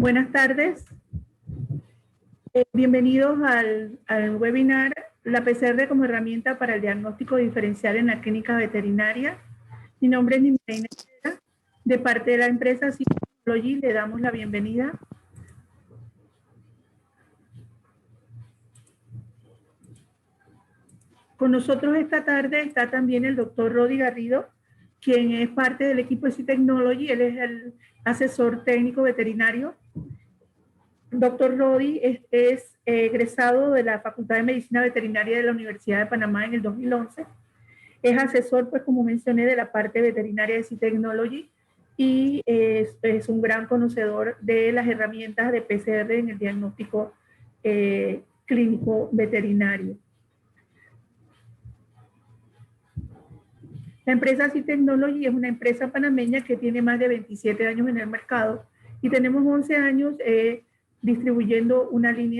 Buenas tardes. Bienvenidos al webinar La PCR como herramienta para el diagnóstico diferencial en la clínica veterinaria. Mi nombre es Nimeina Herrera. De parte de la empresa Cytechnology le damos la bienvenida. Con nosotros esta tarde está también el doctor Rodi Garrido, quien es parte del equipo de Cytechnology. Él es el asesor técnico veterinario. Doctor Rodi es egresado de la Facultad de Medicina Veterinaria de la Universidad de Panamá en el 2011. Es asesor, pues como mencioné, de la parte veterinaria de Cytechnology y es un gran conocedor de las herramientas de PCR en el diagnóstico clínico veterinario. La empresa Cytechnology es una empresa panameña que tiene más de 27 años en el mercado y tenemos 11 años distribuyendo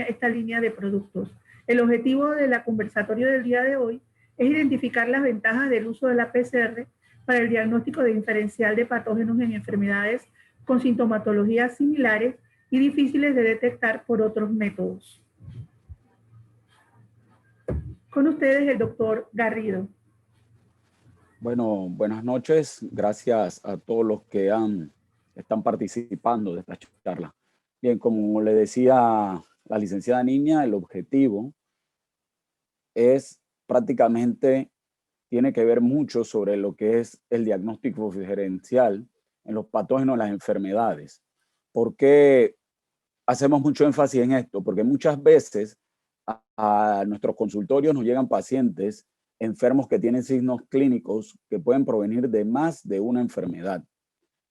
esta línea de productos. El objetivo del conversatorio del día de hoy es identificar las ventajas del uso de la PCR para el diagnóstico diferencial de patógenos en enfermedades con sintomatologías similares y difíciles de detectar por otros métodos. Con ustedes el doctor Garrido. Bueno, buenas noches. Gracias a todos los que están participando de esta charla. Bien, como le decía la licenciada Niña, el objetivo es prácticamente, tiene que ver mucho sobre lo que es el diagnóstico diferencial en los patógenos de las enfermedades. ¿Por qué hacemos mucho énfasis en esto? Porque muchas veces a nuestros consultorios nos llegan pacientes enfermos que tienen signos clínicos que pueden provenir de más de una enfermedad,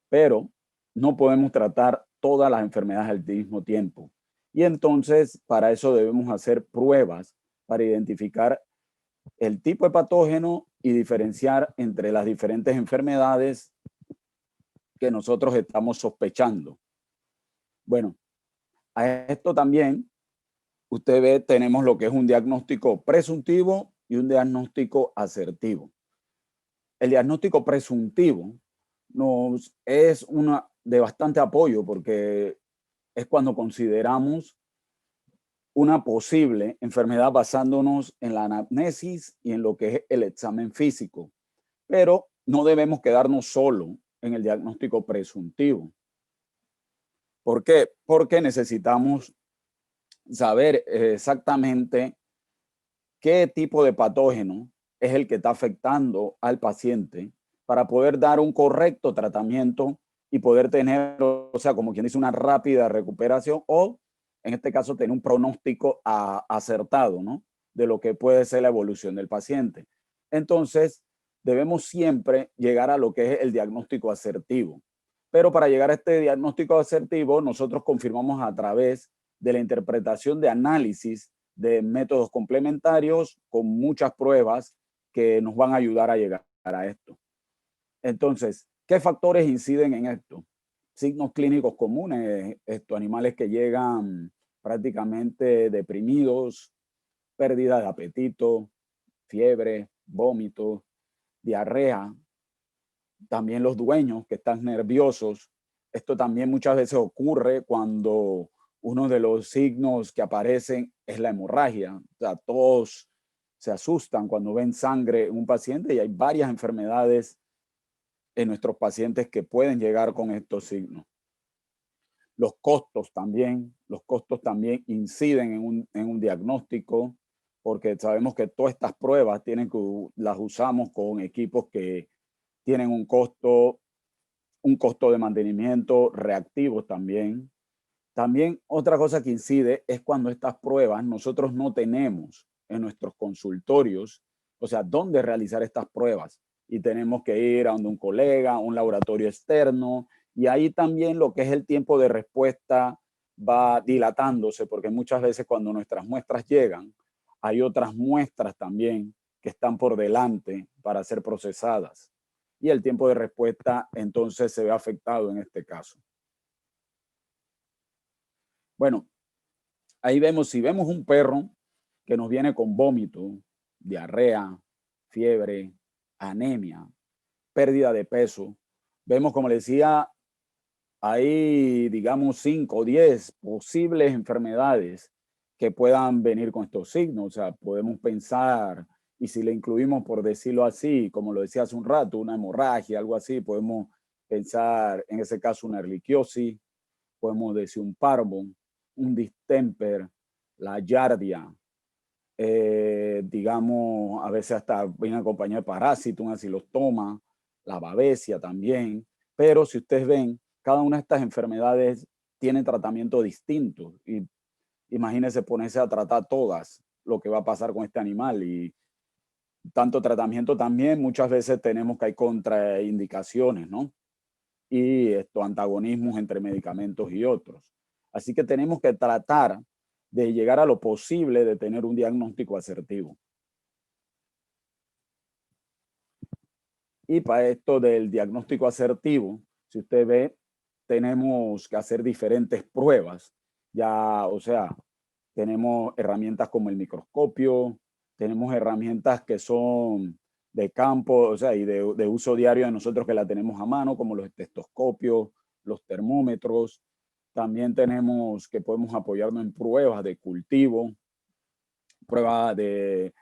pero no podemos tratar todas las enfermedades al mismo tiempo. Y entonces, para eso debemos hacer pruebas para identificar el tipo de patógeno y diferenciar entre las diferentes enfermedades que nosotros estamos sospechando. Bueno, a esto también usted ve, tenemos lo que es un diagnóstico presuntivo y un diagnóstico asertivo. El diagnóstico presuntivo nos es de bastante apoyo porque es cuando consideramos una posible enfermedad basándonos en la anamnesis y en lo que es el examen físico. Pero no debemos quedarnos solo en el diagnóstico presuntivo. ¿Por qué? Porque necesitamos saber exactamente qué tipo de patógeno es el que está afectando al paciente para poder dar un correcto tratamiento y poder tener, o sea, como quien dice, una rápida recuperación o, en este caso, tener un pronóstico acertado, ¿no? De lo que puede ser la evolución del paciente. Entonces, debemos siempre llegar a lo que es el diagnóstico asertivo. Pero para llegar a este diagnóstico asertivo, nosotros confirmamos a través de la interpretación de análisis de métodos complementarios con muchas pruebas que nos van a ayudar a llegar a esto. Entonces, ¿qué factores inciden en esto? Signos clínicos comunes, animales que llegan prácticamente deprimidos, pérdida de apetito, fiebre, vómito, diarrea, también los dueños que están nerviosos. Esto también muchas veces ocurre cuando uno de los signos que aparecen es la hemorragia. O sea, todos se asustan cuando ven sangre en un paciente y hay varias enfermedades en nuestros pacientes que pueden llegar con estos signos. Los costos también inciden en un diagnóstico porque sabemos que todas estas pruebas las usamos con equipos que tienen un costo de mantenimiento, reactivos también. También otra cosa que incide es cuando estas pruebas nosotros no tenemos en nuestros consultorios, o sea, dónde realizar estas pruebas. Y tenemos que ir a donde un colega, a un laboratorio externo, y ahí también lo que es el tiempo de respuesta va dilatándose, porque muchas veces cuando nuestras muestras llegan, hay otras muestras también que están por delante para ser procesadas. Y el tiempo de respuesta entonces se ve afectado en este caso. Bueno, ahí vemos, si vemos un perro que nos viene con vómito, diarrea, fiebre, anemia, pérdida de peso, vemos, como les decía, hay, digamos, 5 o 10 posibles enfermedades que puedan venir con estos signos. O sea, podemos pensar, y si le incluimos, por decirlo así, como lo decía hace un rato, una hemorragia, algo así, podemos pensar en ese caso una erliquiosis, podemos decir un parvo, un distemper, la giardia, digamos, a veces hasta viene acompañado de parásitos, un asilostoma, la babesia también. Pero si ustedes ven, cada una de estas enfermedades tiene tratamiento distinto. Y imagínense ponerse a tratar todas, lo que va a pasar con este animal. Y tanto tratamiento también, muchas veces tenemos que hay contraindicaciones, ¿no? Y estos antagonismos entre medicamentos y otros. Así que tenemos que tratar de llegar a lo posible de tener un diagnóstico asertivo. Y para esto del diagnóstico asertivo, si usted ve, tenemos que hacer diferentes pruebas. Ya, o sea, tenemos herramientas como el microscopio, tenemos herramientas que son de campo, o sea, y de uso diario de nosotros que la tenemos a mano, como los estetoscopios, los termómetros. También tenemos que podemos apoyarnos en pruebas de cultivo, pruebas de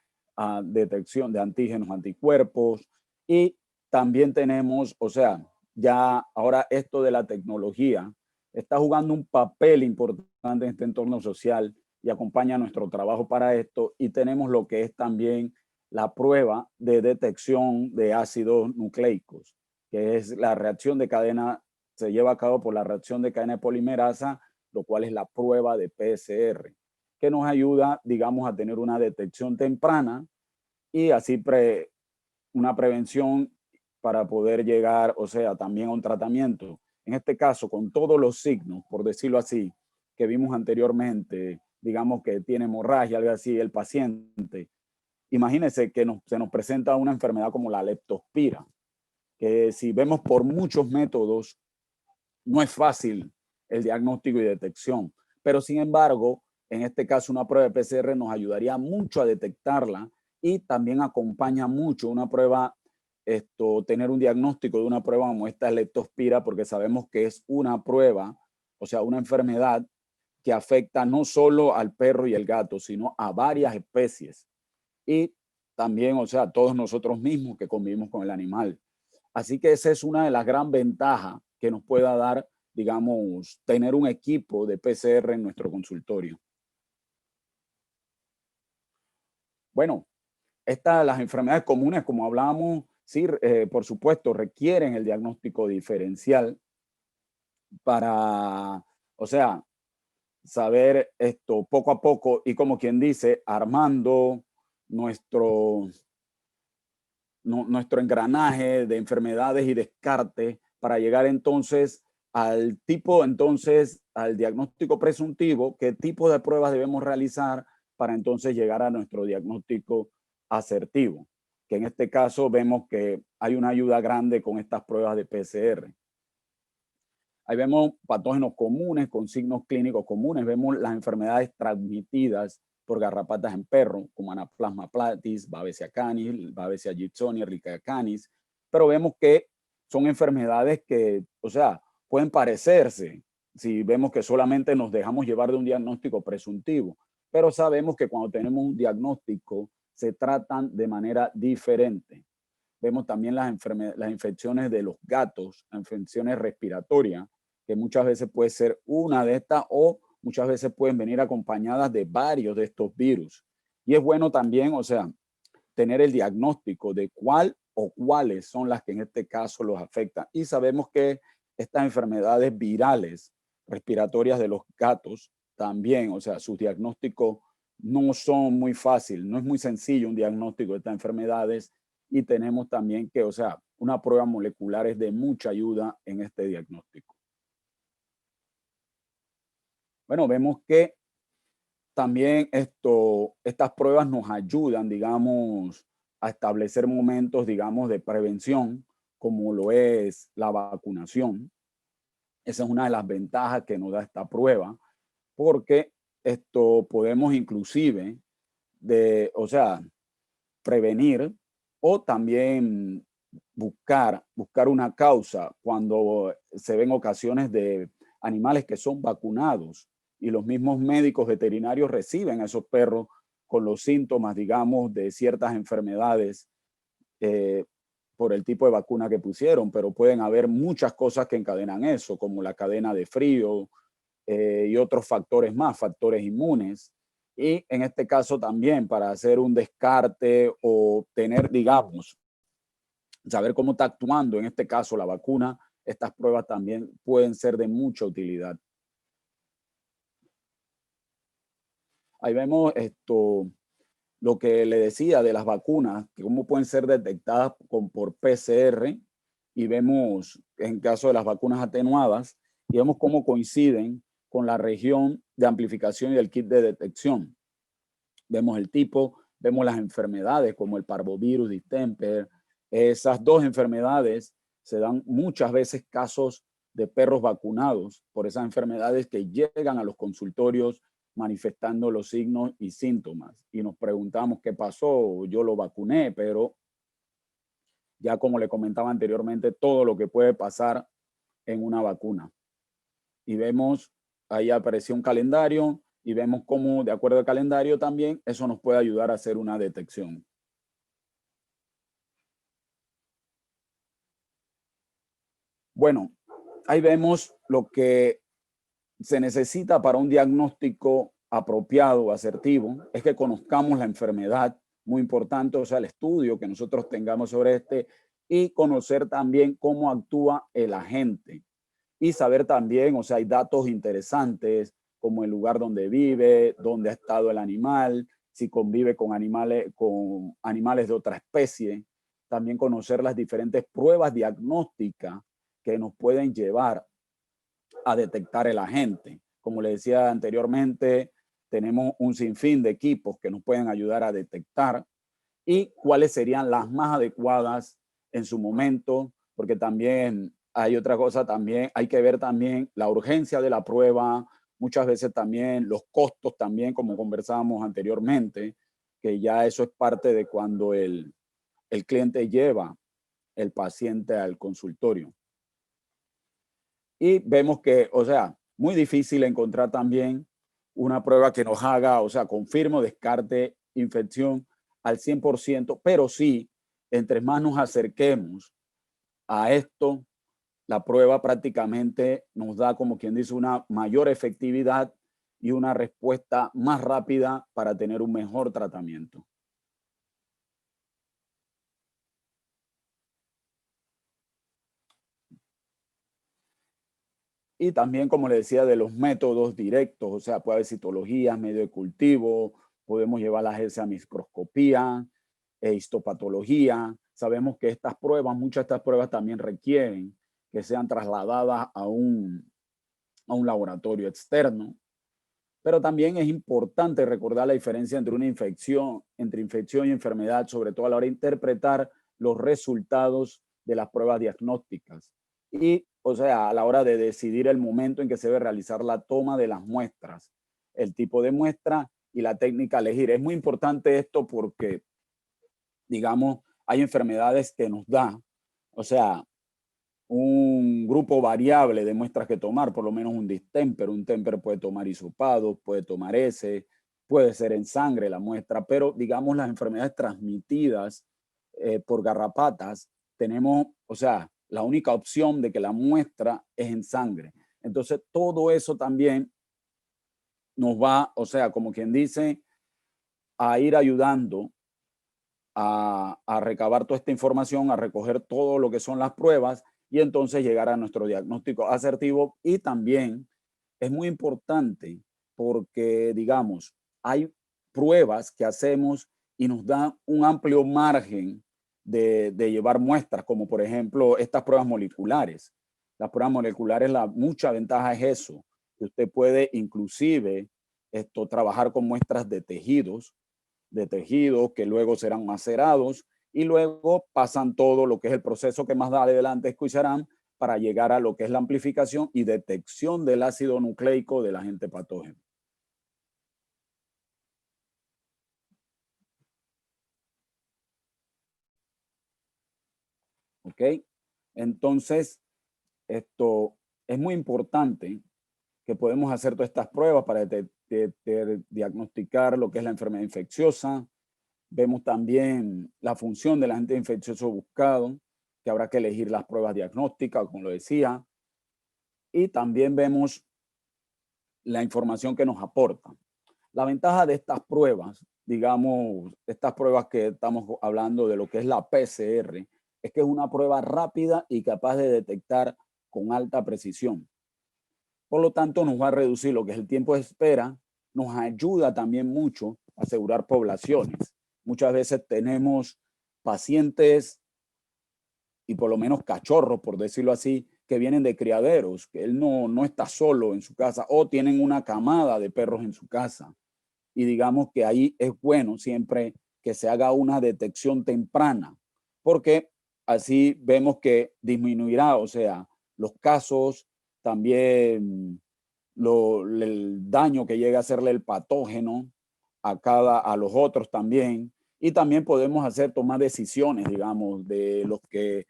detección de antígenos, anticuerpos. Y también tenemos, o sea, ya ahora esto de la tecnología está jugando un papel importante en este entorno social y acompaña nuestro trabajo para esto. Y tenemos lo que es también la prueba de detección de ácidos nucleicos, que es la reacción de cadena, se lleva a cabo por la reacción de cadena de polimerasa, lo cual es la prueba de PCR, que nos ayuda, digamos, a tener una detección temprana y así una prevención para poder llegar, o sea, también a un tratamiento. En este caso, con todos los signos, por decirlo así, que vimos anteriormente, digamos que tiene hemorragia, algo así, el paciente, imagínense que se nos presenta una enfermedad como la leptospira, que si vemos por muchos métodos, no es fácil el diagnóstico y detección, pero sin embargo, en este caso una prueba de PCR nos ayudaría mucho a detectarla y también acompaña mucho una prueba, tener un diagnóstico de una prueba como esta leptospira, porque sabemos que es una prueba, o sea, una enfermedad que afecta no solo al perro y el gato, sino a varias especies. Y también, o sea, todos nosotros mismos que convivimos con el animal. Así que esa es una de las gran ventajas que nos pueda dar, digamos, tener un equipo de PCR en nuestro consultorio. Bueno, las enfermedades comunes, como hablábamos, sí, por supuesto, requieren el diagnóstico diferencial para, o sea, saber esto poco a poco y como quien dice, armando nuestro, nuestro engranaje de enfermedades y descarte para llegar entonces al tipo, entonces al diagnóstico presuntivo, qué tipo de pruebas debemos realizar para entonces llegar a nuestro diagnóstico asertivo, que en este caso vemos que hay una ayuda grande con estas pruebas de PCR. Ahí vemos patógenos comunes con signos clínicos comunes, vemos las enfermedades transmitidas por garrapatas en perros, como Anaplasma platis, Babesia canis, Babesia gibsoni, Ehrlichia canis, pero vemos que son enfermedades que, o sea, pueden parecerse si vemos que solamente nos dejamos llevar de un diagnóstico presuntivo, pero sabemos que cuando tenemos un diagnóstico se tratan de manera diferente. Vemos también las infecciones de los gatos, infecciones respiratorias, que muchas veces puede ser una de estas o muchas veces pueden venir acompañadas de varios de estos virus. Y es bueno también, o sea, tener el diagnóstico de cuál o cuáles son las que en este caso los afectan. Y sabemos que estas enfermedades virales respiratorias de los gatos también, o sea, sus diagnósticos no son muy fáciles, no es muy sencillo un diagnóstico de estas enfermedades y tenemos también que, o sea, una prueba molecular es de mucha ayuda en este diagnóstico. Bueno, vemos que también estas pruebas nos ayudan, digamos, a establecer momentos, digamos, de prevención, como lo es la vacunación. Esa es una de las ventajas que nos da esta prueba, porque podemos inclusive, o sea, prevenir o también buscar una causa cuando se ven ocasiones de animales que son vacunados y los mismos médicos veterinarios reciben a esos perros con los síntomas, digamos, de ciertas enfermedades por el tipo de vacuna que pusieron, pero pueden haber muchas cosas que encadenan eso, como la cadena de frío y otros factores más, factores inmunes. Y en este caso también para hacer un descarte o tener, digamos, saber cómo está actuando, en este caso la vacuna, estas pruebas también pueden ser de mucha utilidad. Ahí vemos lo que le decía de las vacunas, que cómo pueden ser detectadas por PCR, y vemos en caso de las vacunas atenuadas, y vemos cómo coinciden con la región de amplificación y el kit de detección. Vemos el tipo, vemos las enfermedades como el parvovirus, distemper. Esas dos enfermedades se dan muchas veces casos de perros vacunados por esas enfermedades que llegan a los consultorios manifestando los signos y síntomas. Y nos preguntamos qué pasó, yo lo vacuné, pero ya como le comentaba anteriormente, todo lo que puede pasar en una vacuna. Y vemos, ahí apareció un calendario y vemos cómo, de acuerdo al calendario también, eso nos puede ayudar a hacer una detección. Bueno, ahí vemos lo que se necesita para un diagnóstico apropiado, asertivo, es que conozcamos la enfermedad, muy importante, o sea, el estudio que nosotros tengamos sobre y conocer también cómo actúa el agente y saber también, o sea, hay datos interesantes como el lugar donde vive, dónde ha estado el animal, si convive con animales de otra especie, también conocer las diferentes pruebas diagnósticas que nos pueden llevar a detectar el agente. Como le decía anteriormente, tenemos un sinfín de equipos que nos pueden ayudar a detectar y cuáles serían las más adecuadas en su momento, porque también hay otra cosa, también hay que ver también la urgencia de la prueba, muchas veces también los costos también, como conversábamos anteriormente, que ya eso es parte de cuando el cliente lleva el paciente al consultorio. Y vemos que, o sea, muy difícil encontrar también una prueba que nos haga, o sea, confirme o descarte infección al 100%, pero sí, entre más nos acerquemos a esto, la prueba prácticamente nos da, como quien dice, una mayor efectividad y una respuesta más rápida para tener un mejor tratamiento. Y también, como le decía, de los métodos directos, o sea, puede haber citologías, medio de cultivo, podemos llevar la GC a microscopía, histopatología. Sabemos que estas pruebas, muchas de estas pruebas también requieren que sean trasladadas a un laboratorio externo. Pero también es importante recordar la diferencia entre entre infección y enfermedad, sobre todo a la hora de interpretar los resultados de las pruebas diagnósticas. Y, o sea, a la hora de decidir el momento en que se debe realizar la toma de las muestras, el tipo de muestra y la técnica a elegir. Es muy importante esto porque, digamos, hay enfermedades que nos da, o sea, un grupo variable de muestras que tomar, por lo menos un distemper. Un temper puede tomar hisopado, puede tomar ese, puede ser en sangre la muestra, pero digamos las enfermedades transmitidas por garrapatas, tenemos, o sea, la única opción de que la muestra es en sangre. Entonces, todo eso también nos va, o sea, como quien dice, a ir ayudando a recabar toda esta información, a recoger todo lo que son las pruebas y entonces llegar a nuestro diagnóstico asertivo. Y también es muy importante porque, digamos, hay pruebas que hacemos y nos dan un amplio margen de llevar muestras, como por ejemplo estas pruebas moleculares. Las pruebas moleculares, mucha ventaja es eso, que usted puede inclusive trabajar con muestras de tejidos que luego serán macerados y luego pasan todo lo que es el proceso que más adelante escucharán para llegar a lo que es la amplificación y detección del ácido nucleico del agente patógeno. ¿ok? Entonces, esto es muy importante que podemos hacer todas estas pruebas para diagnosticar lo que es la enfermedad infecciosa. Vemos también la función del agente infeccioso buscado, que habrá que elegir las pruebas diagnósticas, como lo decía. Y también vemos la información que nos aporta. La ventaja de estas pruebas, digamos, estas pruebas que estamos hablando de lo que es la PCR, es que es una prueba rápida y capaz de detectar con alta precisión. Por lo tanto, nos va a reducir lo que es el tiempo de espera, nos ayuda también mucho a asegurar poblaciones. Muchas veces tenemos pacientes y por lo menos cachorros, por decirlo así, que vienen de criaderos, que él no está solo en su casa o tienen una camada de perros en su casa. Y digamos que ahí es bueno siempre que se haga una detección temprana, porque así vemos que disminuirá, o sea, los casos, también el daño que llega a hacerle el patógeno a los otros también. Y también podemos tomar decisiones, digamos, de los que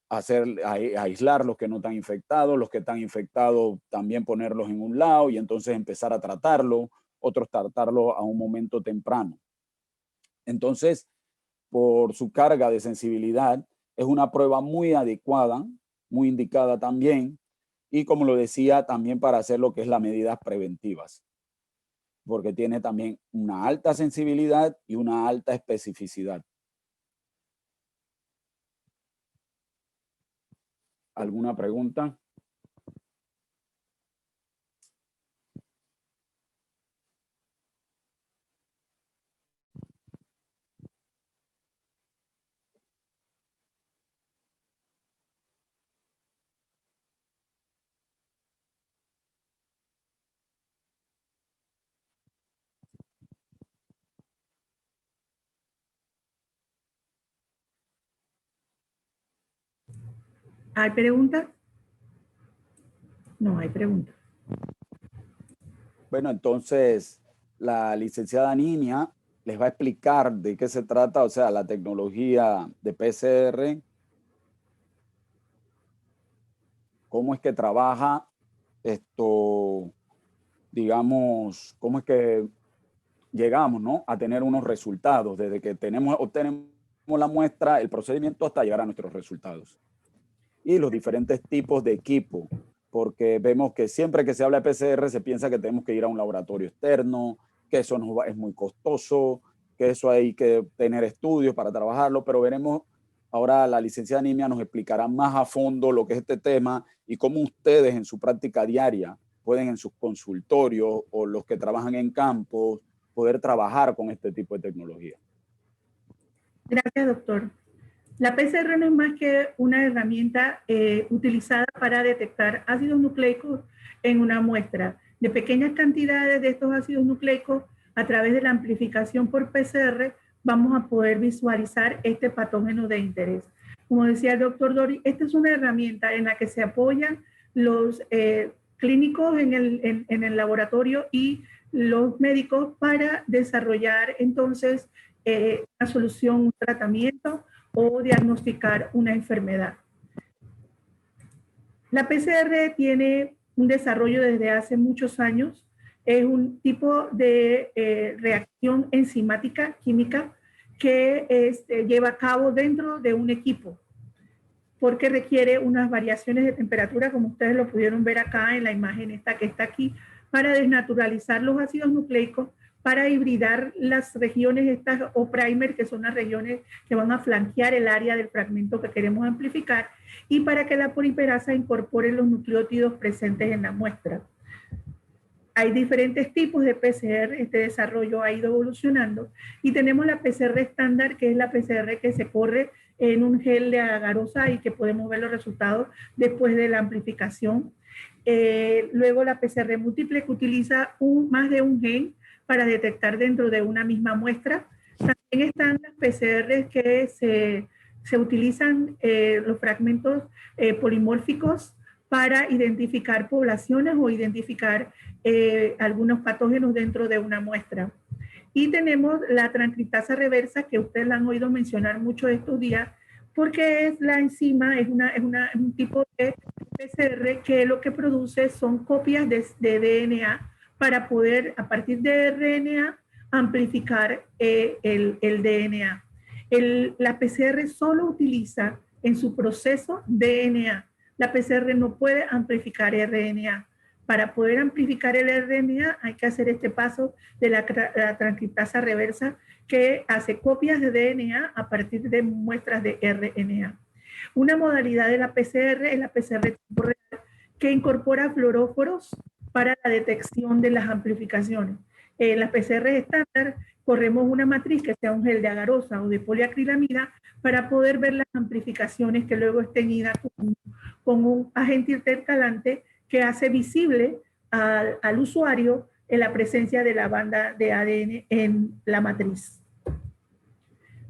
aislar los que no están infectados, los que están infectados también ponerlos en un lado y entonces empezar a tratarlo, otros tratarlo a un momento temprano. Entonces, por su carga de sensibilidad, es una prueba muy adecuada, muy indicada también, y como lo decía, también para hacer lo que es las medidas preventivas, porque tiene también una alta sensibilidad y una alta especificidad. ¿Alguna pregunta? ¿Hay preguntas? No hay preguntas. Bueno, entonces la licenciada Niña les va a explicar de qué se trata, o sea, la tecnología de PCR, cómo es que trabaja esto, digamos, cómo es que llegamos, ¿no?, a tener unos resultados, desde que obtenemos la muestra, el procedimiento hasta llegar a nuestros resultados. Y los diferentes tipos de equipo, porque vemos que siempre que se habla de PCR se piensa que tenemos que ir a un laboratorio externo, que eso es muy costoso, que eso hay que tener estudios para trabajarlo, pero veremos ahora la licenciada Nimia nos explicará más a fondo lo que es este tema y cómo ustedes en su práctica diaria pueden en sus consultorios o los que trabajan en campos poder trabajar con este tipo de tecnología. Gracias, doctor. La PCR no es más que una herramienta utilizada para detectar ácidos nucleicos en una muestra. De pequeñas cantidades de estos ácidos nucleicos, a través de la amplificación por PCR, vamos a poder visualizar este patógeno de interés. Como decía el doctor Dori, esta es una herramienta en la que se apoyan los clínicos en el laboratorio y los médicos para desarrollar entonces una solución, un tratamiento o diagnosticar una enfermedad. La PCR tiene un desarrollo desde hace muchos años. Es un tipo de reacción enzimática química que lleva a cabo dentro de un equipo, porque requiere unas variaciones de temperatura, como ustedes lo pudieron ver acá en la imagen esta que está aquí, para desnaturalizar los ácidos nucleicos, para hibridar las regiones estas o primer, que son las regiones que van a flanquear el área del fragmento que queremos amplificar, y para que la polimerasa incorpore los nucleótidos presentes en la muestra. Hay diferentes tipos de PCR, este desarrollo ha ido evolucionando, y tenemos la PCR estándar, que es la PCR que se corre en un gel de agarosa y que podemos ver los resultados después de la amplificación. Luego la PCR múltiple, que utiliza más de un gen para detectar dentro de una misma muestra. También están las PCR que se utilizan los fragmentos polimórficos para identificar poblaciones o identificar algunos patógenos dentro de una muestra. Y tenemos la transcriptasa reversa, que ustedes la han oído mencionar mucho estos días, porque es la enzima, es un tipo de PCR que lo que produce son copias de DNA para poder, a partir de RNA, amplificar el DNA. La PCR solo utiliza en su proceso DNA. La PCR no puede amplificar RNA. Para poder amplificar el RNA hay que hacer este paso de la transcriptasa reversa, que hace copias de DNA a partir de muestras de RNA. Una modalidad de la PCR es la PCR tiempo real, que incorpora fluoróforos para la detección de las amplificaciones. En las PCR estándar corremos una matriz que sea un gel de agarosa o de poliacrilamida para poder ver las amplificaciones que luego estén unidas con un agente intercalante que hace visible al usuario en la presencia de la banda de ADN en la matriz.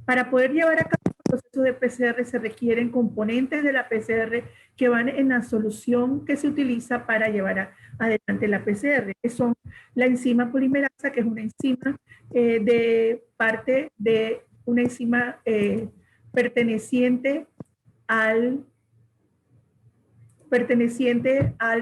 Para poder llevar a cabo el proceso de PCR se requieren componentes de la PCR que van en la solución que se utiliza para llevar adelante la PCR, que son la enzima polimerasa, que es una enzima de parte de una enzima perteneciente al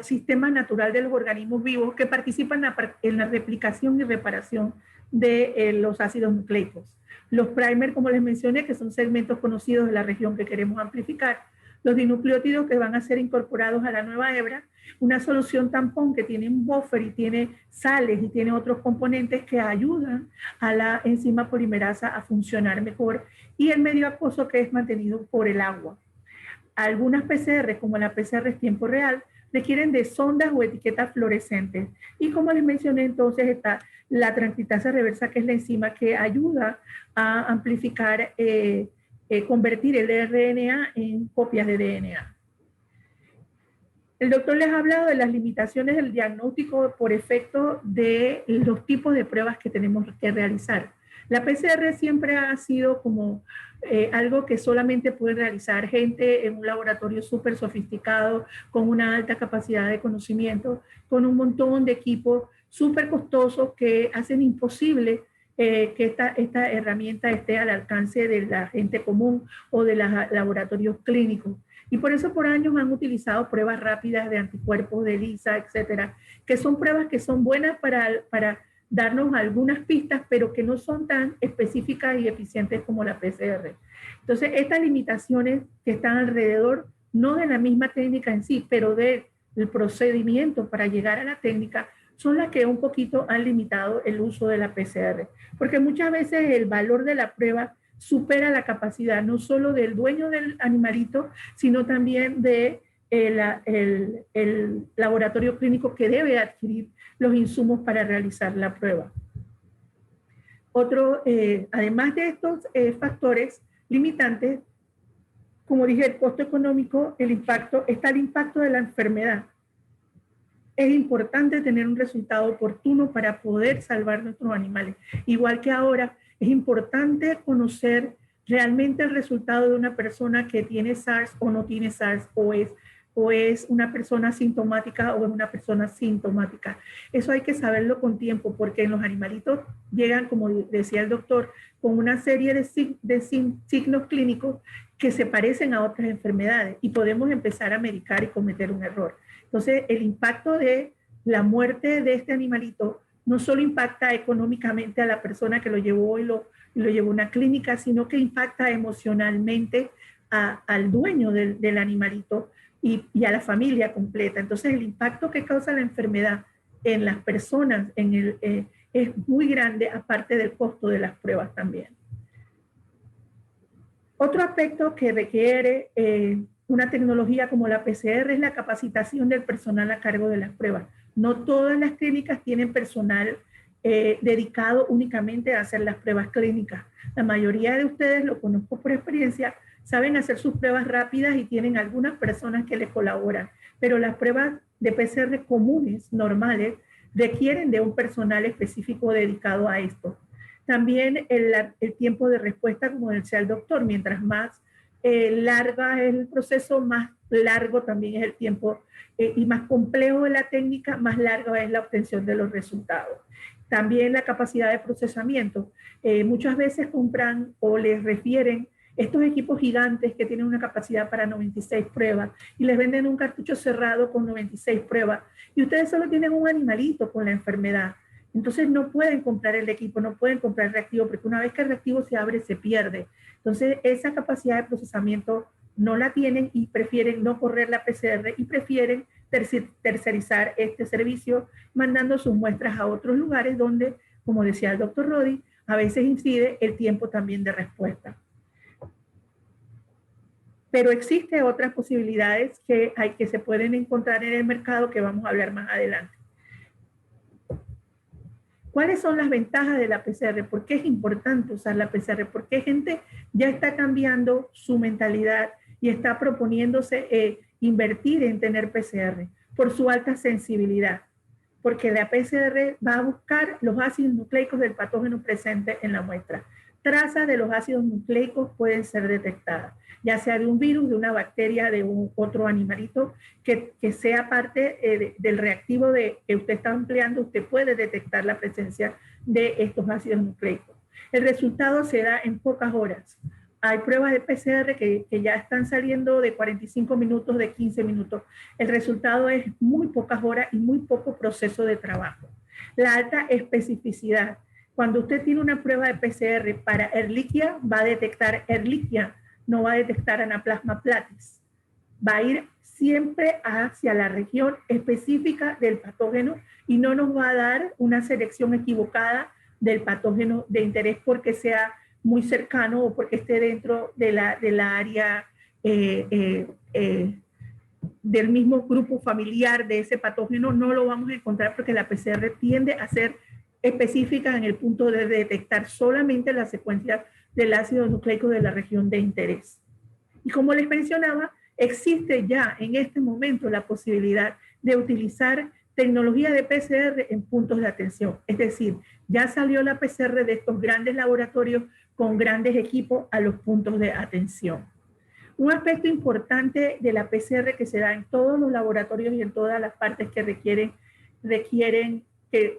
sistema natural de los organismos vivos que participan en la replicación y reparación de los ácidos nucleicos. Los primers, como les mencioné, que son segmentos conocidos de la región que queremos amplificar. Los dinucleótidos que van a ser incorporados a la nueva hebra. Una solución tampón que tiene un buffer y tiene sales y tiene otros componentes que ayudan a la enzima polimerasa a funcionar mejor. Y el medio acuoso que es mantenido por el agua. Algunas PCR, como la PCR tiempo real, requieren de sondas o etiquetas fluorescentes. Y como les mencioné, entonces está la transcriptasa reversa, que es la enzima que ayuda a amplificar, convertir el RNA en copias de DNA. El doctor les ha hablado de las limitaciones del diagnóstico por efecto de los tipos de pruebas que tenemos que realizar. La PCR siempre ha sido como algo que solamente puede realizar gente en un laboratorio súper sofisticado, con una alta capacidad de conocimiento, con un montón de equipos súper costosos que hacen imposible que esta herramienta esté al alcance de la gente común o de los laboratorios clínicos. Y por eso por años han utilizado pruebas rápidas de anticuerpos, de ELISA, etcétera, que son pruebas que son buenas para darnos algunas pistas, pero que no son tan específicas y eficientes como la PCR. Entonces, estas limitaciones que están alrededor, no de la misma técnica en sí, pero del procedimiento para llegar a la técnica, son las que un poquito han limitado el uso de la PCR. Porque muchas veces el valor de la prueba supera la capacidad, no solo del dueño del animalito, sino también de el laboratorio clínico que debe adquirir los insumos para realizar la prueba. Además de estos factores limitantes, como dije, el costo económico, está el impacto de la enfermedad. Es importante tener un resultado oportuno para poder salvar nuestros animales. Igual que ahora, es importante conocer realmente el resultado de una persona que tiene SARS o no tiene SARS, o es una persona sintomática o es una persona sintomática. Eso hay que saberlo con tiempo, porque en los animalitos llegan, como decía el doctor, con una serie de signos clínicos que se parecen a otras enfermedades y podemos empezar a medicar y cometer un error. Entonces, el impacto de la muerte de este animalito no solo impacta económicamente a la persona que lo llevó y lo llevó a una clínica, sino que impacta emocionalmente al dueño del animalito y a la familia completa. Entonces, el impacto que causa la enfermedad en las personas es muy grande, aparte del costo de las pruebas también. Otro aspecto que requiere una tecnología como la PCR es la capacitación del personal a cargo de las pruebas. No todas las clínicas tienen personal dedicado únicamente a hacer las pruebas clínicas. La mayoría de ustedes, lo conozco por experiencia, saben hacer sus pruebas rápidas y tienen algunas personas que les colaboran, pero las pruebas de PCR comunes, normales, requieren de un personal específico dedicado a esto. También el tiempo de respuesta, como decía el doctor, mientras más larga es el proceso, más largo también es el tiempo y más complejo es la técnica, más larga es la obtención de los resultados. También la capacidad de procesamiento. Muchas veces compran o les refieren estos equipos gigantes que tienen una capacidad para 96 pruebas y les venden un cartucho cerrado con 96 pruebas y ustedes solo tienen un animalito con la enfermedad. Entonces no pueden comprar el equipo, no pueden comprar el reactivo, porque una vez que el reactivo se abre, se pierde. Entonces esa capacidad de procesamiento no la tienen y prefieren no correr la PCR y prefieren tercerizar este servicio, mandando sus muestras a otros lugares donde, como decía el doctor Rodi, a veces incide el tiempo también de respuesta. Pero existen otras posibilidades que se pueden encontrar en el mercado que vamos a hablar más adelante. ¿Cuáles son las ventajas de la PCR? ¿Por qué es importante usar la PCR? Porque gente ya está cambiando su mentalidad y está proponiéndose invertir en tener PCR por su alta sensibilidad. Porque la PCR va a buscar los ácidos nucleicos del patógeno presente en la muestra. Trazas de los ácidos nucleicos pueden ser detectadas, ya sea de un virus, de una bacteria, de otro animalito, que sea parte del reactivo que usted está empleando, usted puede detectar la presencia de estos ácidos nucleicos. El resultado se da en pocas horas. Hay pruebas de PCR que ya están saliendo de 45 minutos, de 15 minutos. El resultado es muy pocas horas y muy poco proceso de trabajo. La alta especificidad. Cuando usted tiene una prueba de PCR para Ehrlichia, va a detectar Ehrlichia, no va a detectar Anaplasma platis. Va a ir siempre hacia la región específica del patógeno y no nos va a dar una selección equivocada del patógeno de interés porque sea muy cercano o porque esté dentro de la área del mismo grupo familiar de ese patógeno. No lo vamos a encontrar porque la PCR tiende a ser específica en el punto de detectar solamente la secuencia del ácido nucleico de la región de interés. Y como les mencionaba, existe ya en este momento la posibilidad de utilizar tecnología de PCR en puntos de atención. Es decir, ya salió la PCR de estos grandes laboratorios con grandes equipos a los puntos de atención. Un aspecto importante de la PCR que se da en todos los laboratorios y en todas las partes que requieren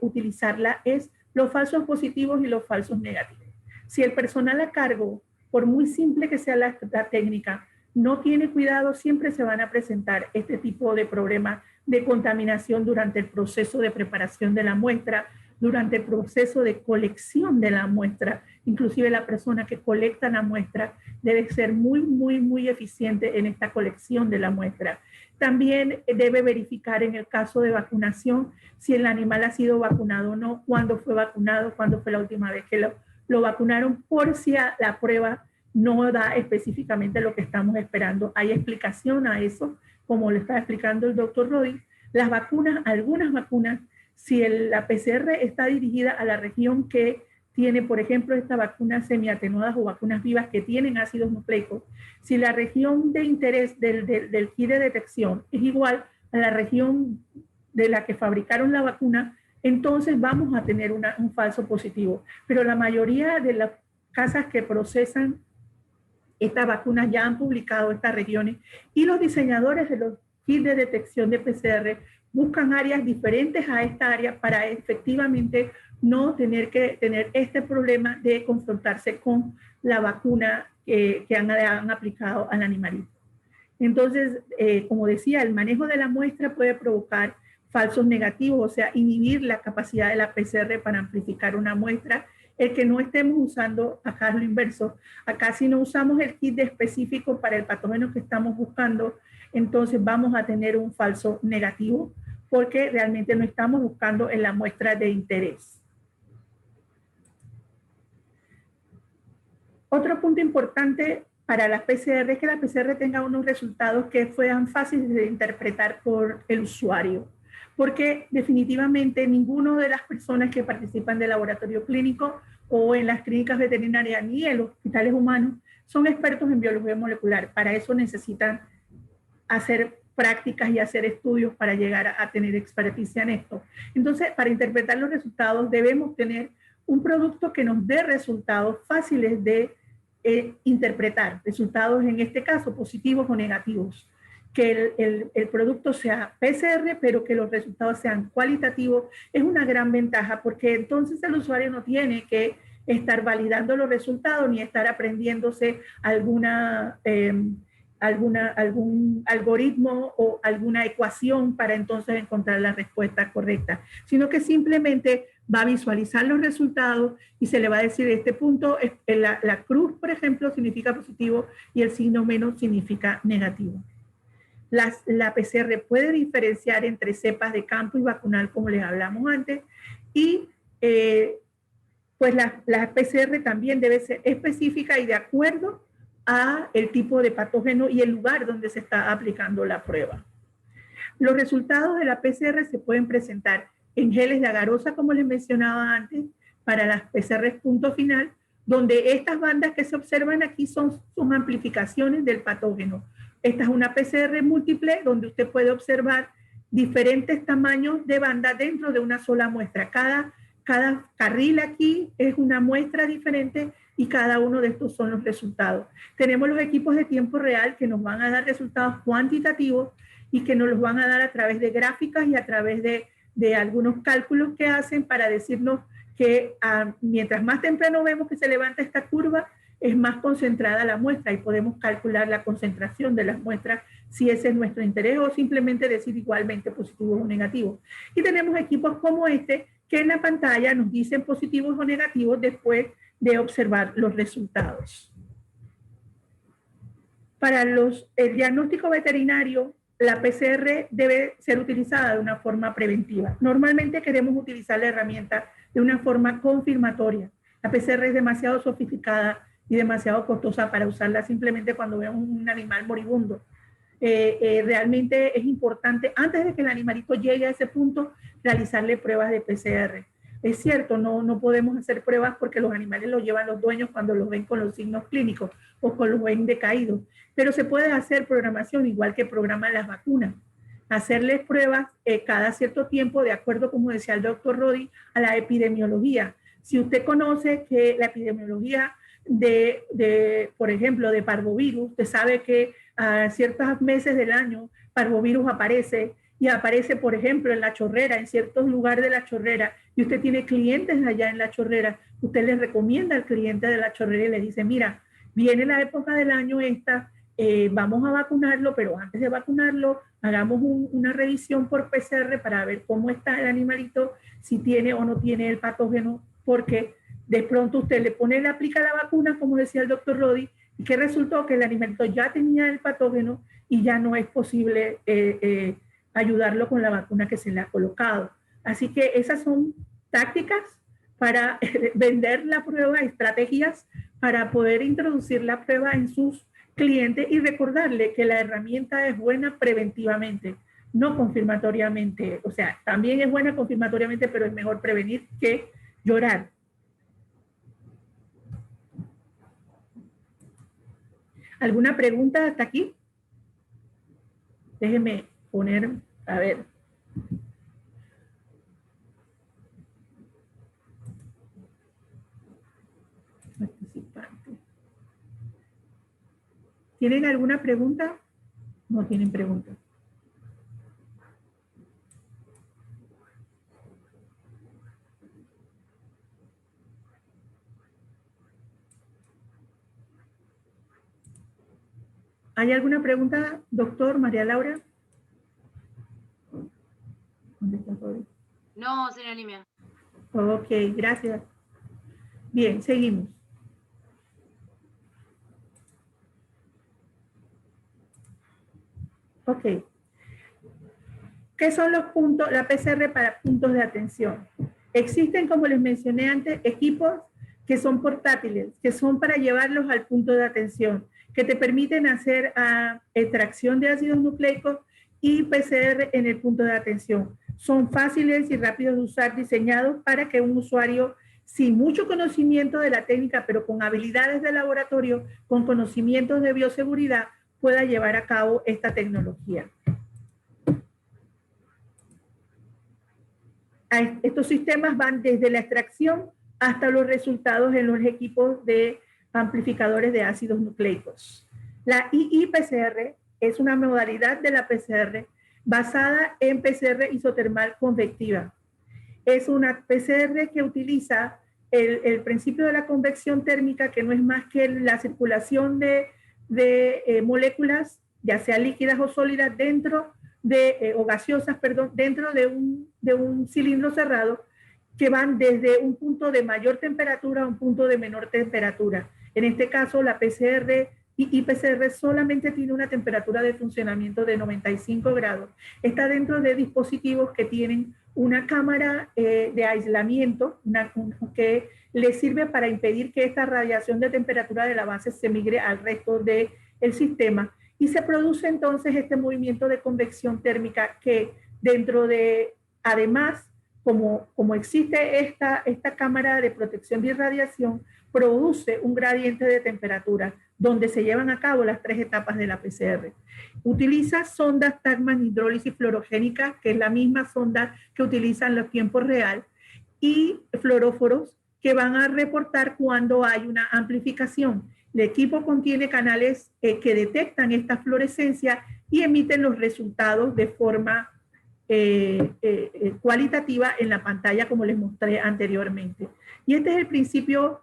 utilizarla es los falsos positivos y los falsos negativos. Si el personal a cargo, por muy simple que sea la técnica, no tiene cuidado, siempre se van a presentar este tipo de problemas de contaminación durante el proceso de preparación de la muestra, durante el proceso de colección de la muestra. Inclusive la persona que colecta la muestra debe ser muy eficiente en esta colección de la muestra. También debe verificar en el caso de vacunación si el animal ha sido vacunado o no, cuándo fue vacunado, cuándo fue la última vez que lo vacunaron, por si la prueba no da específicamente lo que estamos esperando. Hay explicación a eso, como le está explicando el doctor Rodi. Las vacunas, algunas vacunas, si la PCR está dirigida a la región que tiene, por ejemplo, esta vacuna semiatenuadas o vacunas vivas que tienen ácidos nucleicos, si la región de interés del kit de detección es igual a la región de la que fabricaron la vacuna, entonces vamos a tener un falso positivo. Pero la mayoría de las casas que procesan estas vacunas ya han publicado estas regiones y los diseñadores de los kits de detección de PCR buscan áreas diferentes a esta área para efectivamente no tener que tener este problema de confrontarse con la vacuna que han aplicado al animalito. Entonces, como decía, el manejo de la muestra puede provocar falsos negativos, o sea, inhibir la capacidad de la PCR para amplificar una muestra. El que no estemos usando, acá es lo inverso, acá si no usamos el kit específico para el patógeno que estamos buscando, entonces vamos a tener un falso negativo porque realmente no estamos buscando en la muestra de interés. Otro punto importante para la PCR es que la PCR tenga unos resultados que sean fáciles de interpretar por el usuario, porque definitivamente ninguno de las personas que participan del laboratorio clínico o en las clínicas veterinarias ni en los hospitales humanos son expertos en biología molecular. Para eso necesitan hacer prácticas y hacer estudios para llegar a tener experticia en esto. Entonces, para interpretar los resultados debemos tener un producto que nos dé resultados fáciles de interpretar, resultados en este caso positivos o negativos, que el producto sea PCR, pero que los resultados sean cualitativos, es una gran ventaja porque entonces el usuario no tiene que estar validando los resultados ni estar aprendiéndose algún algoritmo o alguna ecuación para entonces encontrar la respuesta correcta, sino que simplemente va a visualizar los resultados y se le va a decir, este punto, la cruz, por ejemplo, significa positivo y el signo menos significa negativo. La PCR puede diferenciar entre cepas de campo y vacunal, como les hablamos antes, y pues la PCR también debe ser específica y de acuerdo a el tipo de patógeno y el lugar donde se está aplicando la prueba. Los resultados de la PCR se pueden presentar en geles de agarosa, como les mencionaba antes, para las PCR punto final, donde estas bandas que se observan aquí son amplificaciones del patógeno. Esta es una PCR múltiple donde usted puede observar diferentes tamaños de banda dentro de una sola muestra. Cada carril aquí es una muestra diferente y cada uno de estos son los resultados. Tenemos los equipos de tiempo real que nos van a dar resultados cuantitativos y que nos los van a dar a través de gráficas y a través de algunos cálculos que hacen para decirnos que mientras más temprano vemos que se levanta esta curva, es más concentrada la muestra y podemos calcular la concentración de las muestras si ese es nuestro interés o simplemente decir igualmente positivos o negativos. Y tenemos equipos como este que en la pantalla nos dicen positivos o negativos después de observar los resultados. Para el diagnóstico veterinario, la PCR debe ser utilizada de una forma preventiva. Normalmente queremos utilizar la herramienta de una forma confirmatoria. La PCR es demasiado sofisticada y demasiado costosa para usarla simplemente cuando vemos un animal moribundo. Realmente es importante, antes de que el animalito llegue a ese punto, realizarle pruebas de PCR. Es cierto, no podemos hacer pruebas porque los animales los llevan los dueños cuando los ven con los signos clínicos o con los ven decaídos, pero se puede hacer programación igual que programan las vacunas. Hacerles pruebas cada cierto tiempo, de acuerdo, como decía el doctor Rodi, a la epidemiología. Si usted conoce que la epidemiología por ejemplo, de parvovirus, usted sabe que a ciertos meses del año parvovirus aparece y aparece, por ejemplo, en La Chorrera, en ciertos lugares de La Chorrera, y usted tiene clientes allá en La Chorrera, usted les recomienda al cliente de La Chorrera y le dice, mira, viene la época del año esta, vamos a vacunarlo, pero antes de vacunarlo, hagamos una revisión por PCR para ver cómo está el animalito, si tiene o no tiene el patógeno, porque de pronto usted le aplica la vacuna, como decía el doctor Rodi, y que resultó que el animalito ya tenía el patógeno y ya no es posible ayudarlo con la vacuna que se le ha colocado. Así que esas son tácticas para vender la prueba, estrategias para poder introducir la prueba en sus clientes y recordarle que la herramienta es buena preventivamente, no confirmatoriamente. O sea, también es buena confirmatoriamente, pero es mejor prevenir que llorar. ¿Alguna pregunta hasta aquí? Déjeme poner, a ver. Participante. ¿Tienen alguna pregunta? No tienen pregunta. ¿Hay alguna pregunta, doctor María Laura? ¿Dónde está todo? No, señora Nimia. Ok, gracias. Bien, seguimos. Ok. ¿Qué son los puntos, la PCR para puntos de atención? Existen, como les mencioné antes, equipos que son portátiles, que son para llevarlos al punto de atención, que te permiten hacer extracción de ácidos nucleicos y PCR en el punto de atención. Son fáciles y rápidos de usar, diseñados para que un usuario sin mucho conocimiento de la técnica, pero con habilidades de laboratorio, con conocimientos de bioseguridad, pueda llevar a cabo esta tecnología. Estos sistemas van desde la extracción hasta los resultados en los equipos de amplificadores de ácidos nucleicos. La IIPCR es una modalidad de la PCR basada en PCR isotermal convectiva. Es una PCR que utiliza el principio de la convección térmica, que no es más que la circulación de moléculas, ya sea líquidas o sólidas, dentro de, o gaseosas, perdón, dentro de un cilindro cerrado, que van desde un punto de mayor temperatura a un punto de menor temperatura. En este caso, la PCR y PCR solamente tiene una temperatura de funcionamiento de 95 grados. Está dentro de dispositivos que tienen una cámara de aislamiento que le sirve para impedir que esta radiación de temperatura de la base se migre al resto del sistema. Y se produce entonces este movimiento de convección térmica que dentro de, además, como existe esta cámara de protección de irradiación, produce un gradiente de temperatura donde se llevan a cabo las 3 etapas de la PCR. Utiliza sondas Tagman hidrólisis fluorogénica, que es la misma sonda que utilizan los tiempos real, y fluoróforos que van a reportar cuando hay una amplificación. El equipo contiene canales que detectan esta fluorescencia y emiten los resultados de forma cualitativa en la pantalla, como les mostré anteriormente. Y este es el principio,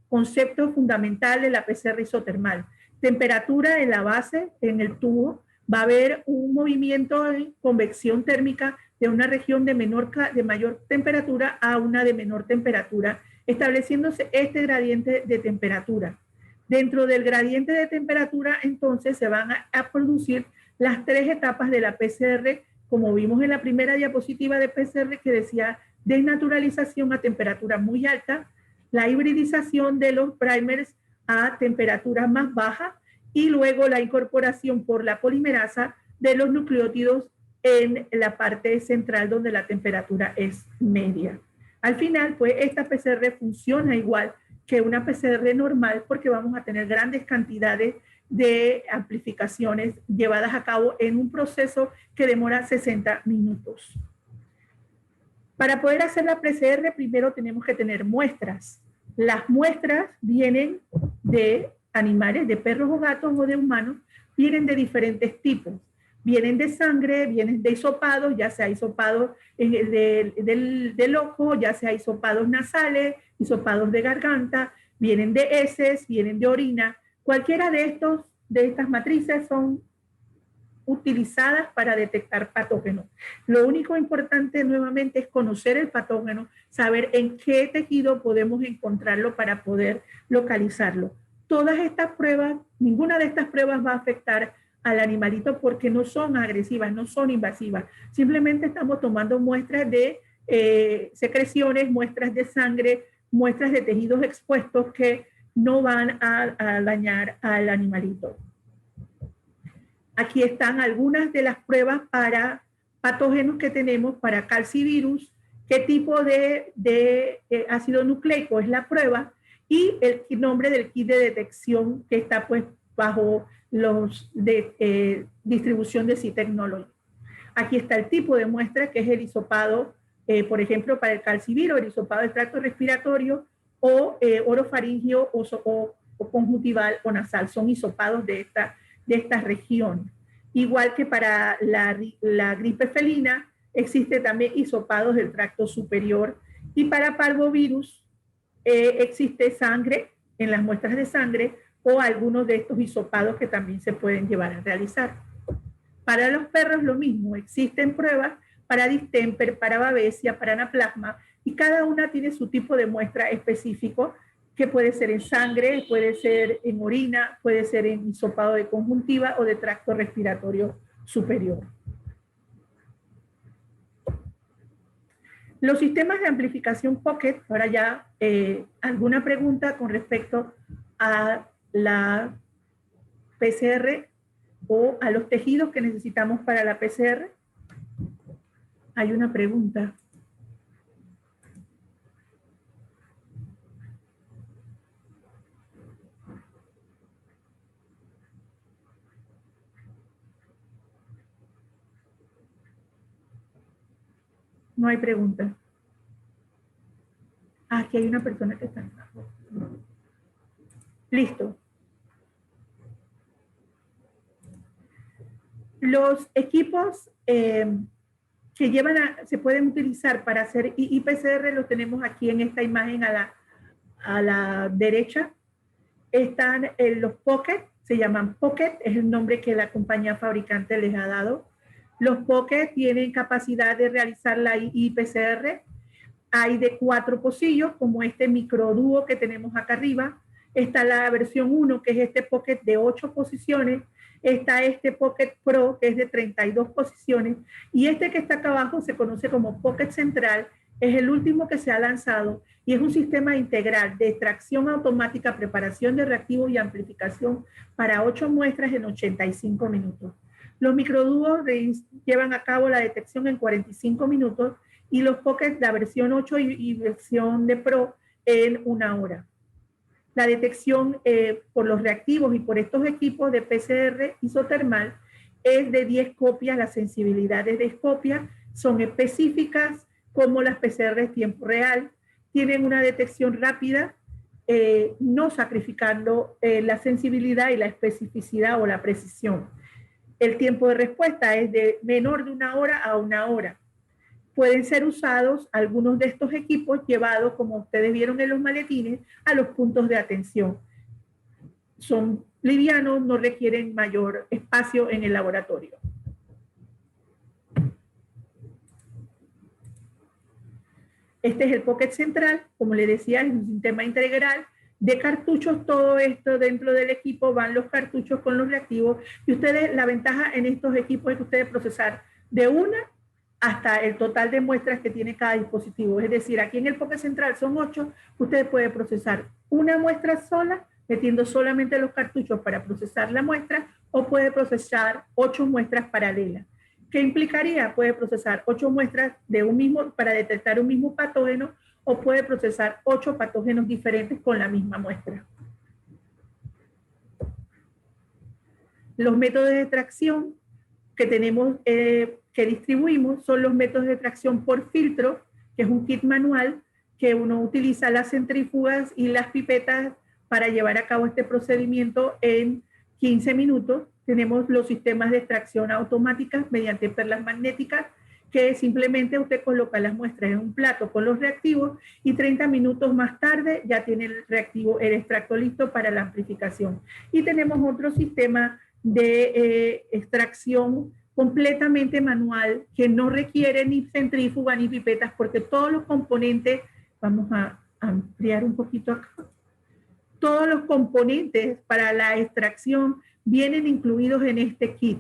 concepto fundamental de la PCR isotermal. Temperatura en la base, en el tubo, va a haber un movimiento de convección térmica de una región de mayor temperatura a una de menor temperatura, estableciéndose este gradiente de temperatura. Dentro del gradiente de temperatura, entonces, se van a producir las 3 etapas de la PCR, como vimos en la primera diapositiva de PCR, que decía desnaturalización a temperatura muy alta, la hibridización de los primers a temperatura más baja y luego la incorporación por la polimerasa de los nucleótidos en la parte central donde la temperatura es media. Al final, pues esta PCR funciona igual que una PCR normal porque vamos a tener grandes cantidades de amplificaciones llevadas a cabo en un proceso que demora 60 minutos. Para poder hacer la PCR, primero tenemos que tener muestras. Las muestras vienen de animales, de perros o gatos o de humanos, vienen de diferentes tipos. Vienen de sangre, vienen de hisopados, ya sea hisopados del ojo, ya sea hisopados nasales, hisopados de garganta, vienen de heces, vienen de orina. Cualquiera de estas matrices son utilizadas para detectar patógenos. Lo único importante nuevamente es conocer el patógeno, saber en qué tejido podemos encontrarlo para poder localizarlo. Todas estas pruebas, ninguna de estas pruebas va a afectar al animalito porque no son agresivas, no son invasivas. Simplemente estamos tomando muestras de secreciones, muestras de sangre, muestras de tejidos expuestos que no van a dañar al animalito. Aquí están algunas de las pruebas para patógenos que tenemos para calcivirus, qué tipo de ácido nucleico es la prueba y el nombre del kit de detección que está pues bajo los de distribución de C-Technology. Aquí está el tipo de muestra que es el hisopado, por ejemplo, para el calcivirus, el hisopado del tracto respiratorio o orofaringio o conjuntival o nasal. Son hisopados de esta región. Igual que para la gripe felina, existe también hisopados del tracto superior. Y para parvovirus existe sangre en las muestras de sangre o algunos de estos hisopados que también se pueden llevar a realizar. Para los perros lo mismo, existen pruebas para distemper, para babesia, para anaplasma, y cada una tiene su tipo de muestra específico, que puede ser en sangre, puede ser en orina, puede ser en hisopado de conjuntiva o de tracto respiratorio superior. Los sistemas de amplificación Pocket, ahora ya alguna pregunta con respecto a la PCR o a los tejidos que necesitamos para la PCR. Hay una pregunta. No hay pregunta. Aquí hay una persona que está. Listo. Los equipos que se pueden utilizar para hacer IPCR, lo tenemos aquí en esta imagen a la derecha. Están los Pocket, se llaman Pocket, es el nombre que la compañía fabricante les ha dado. Los Pocket tienen capacidad de realizar la IPCR. Hay de 4 pocillos, como este microdúo que tenemos acá arriba. Está la versión 1, que es este Pocket de 8 posiciones. Está este Pocket Pro, que es de 32 posiciones. Y este que está acá abajo se conoce como Pocket Central. Es el último que se ha lanzado y es un sistema integral de extracción automática, preparación de reactivos y amplificación para 8 muestras en 85 minutos. Los microdúos llevan a cabo la detección en 45 minutos y los Pocket, la versión 8 y versión de Pro, en 1 hora. La detección por los reactivos y por estos equipos de PCR isotermal es de 10 copias. Las sensibilidades de copia son específicas como las PCR de tiempo real. Tienen una detección rápida, no sacrificando la sensibilidad y la especificidad o la precisión. El tiempo de respuesta es de menor de 1 hora a 1 hora. Pueden ser usados algunos de estos equipos llevados, como ustedes vieron en los maletines, a los puntos de atención. Son livianos, no requieren mayor espacio en el laboratorio. Este es el Pocket Central, como les decía, es un sistema integral de cartuchos. Todo esto dentro del equipo van los cartuchos con los reactivos. Y ustedes, la ventaja en estos equipos es que ustedes procesar de 1 hasta el total de muestras que tiene cada dispositivo. Es decir, aquí en el Pocket Central son 8, ustedes pueden procesar 1 muestra sola, metiendo solamente los cartuchos para procesar la muestra, o puede procesar 8 muestras paralelas. ¿Qué implicaría? Puede procesar 8 muestras de un mismo, para detectar un mismo patógeno, o puede procesar 8 patógenos diferentes con la misma muestra. Los métodos de extracción que tenemos, que distribuimos, son los métodos de extracción por filtro, que es un kit manual, que uno utiliza las centrífugas y las pipetas para llevar a cabo este procedimiento en 15 minutos. Tenemos los sistemas de extracción automáticas mediante perlas magnéticas, que simplemente usted coloca las muestras en un plato con los reactivos y 30 minutos más tarde ya tiene el reactivo, el extracto listo para la amplificación. Y tenemos otro sistema de extracción completamente manual que no requiere ni centrífuga ni pipetas, porque todos los componentes, vamos a ampliar un poquito acá, todos los componentes para la extracción vienen incluidos en este kit.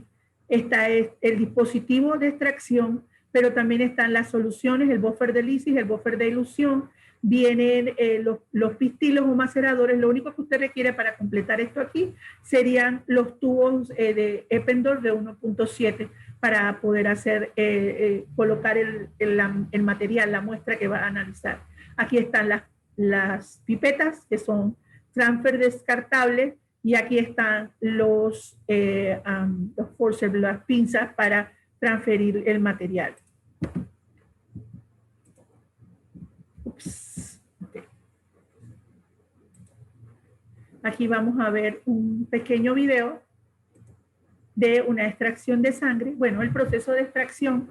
Esta es el dispositivo de extracción, pero también están las soluciones, el buffer de lisis, el buffer de dilución, vienen los pistilos o maceradores. Lo único que usted requiere para completar esto aquí serían los tubos de Eppendorf de 1.7 para poder hacer, colocar el material, la muestra que va a analizar. Aquí están las pipetas, que son transfer descartables, y aquí están los forceps, las pinzas para transferir el material. Ups. Okay. Aquí vamos a ver un pequeño video de una extracción de sangre. Bueno, el proceso de extracción,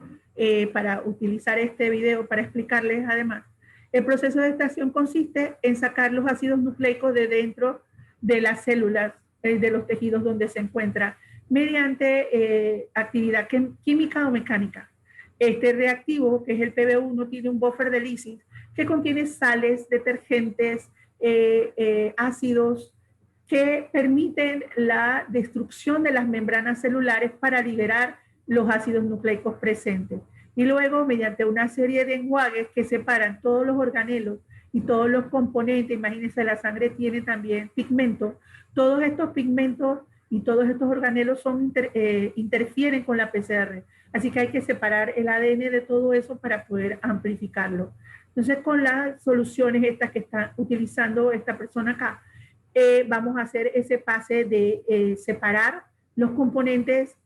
para utilizar este video para explicarles además, el proceso de extracción consiste en sacar los ácidos nucleicos de dentro de las células, de los tejidos donde se encuentra, mediante actividad química o mecánica. Este reactivo, que es el PB1, tiene un buffer de lisis que contiene sales, detergentes, ácidos, que permiten la destrucción de las membranas celulares para liberar los ácidos nucleicos presentes. Y luego, mediante una serie de enjuagues que separan todos los organelos y todos los componentes, imagínense, la sangre tiene también pigmentos, todos estos pigmentos y todos estos organelos interfieren con la PCR. Así que hay que separar el ADN de todo eso para poder amplificarlo. Entonces, con las soluciones estas que está utilizando esta persona acá, vamos a hacer ese pase de separar los componentes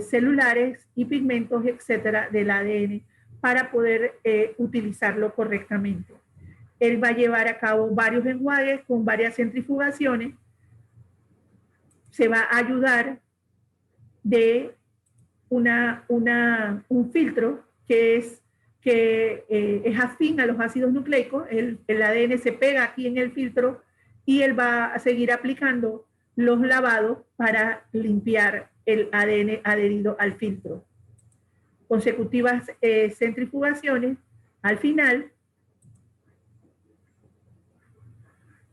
celulares y pigmentos, etcétera, del ADN para poder utilizarlo correctamente. Él va a llevar a cabo varios enjuagues con varias centrifugaciones. Se va a ayudar de un filtro que es afín a los ácidos nucleicos. El ADN se pega aquí en el filtro y él va a seguir aplicando los lavados para limpiar el ADN adherido al filtro. Consecutivas centrifugaciones, al final,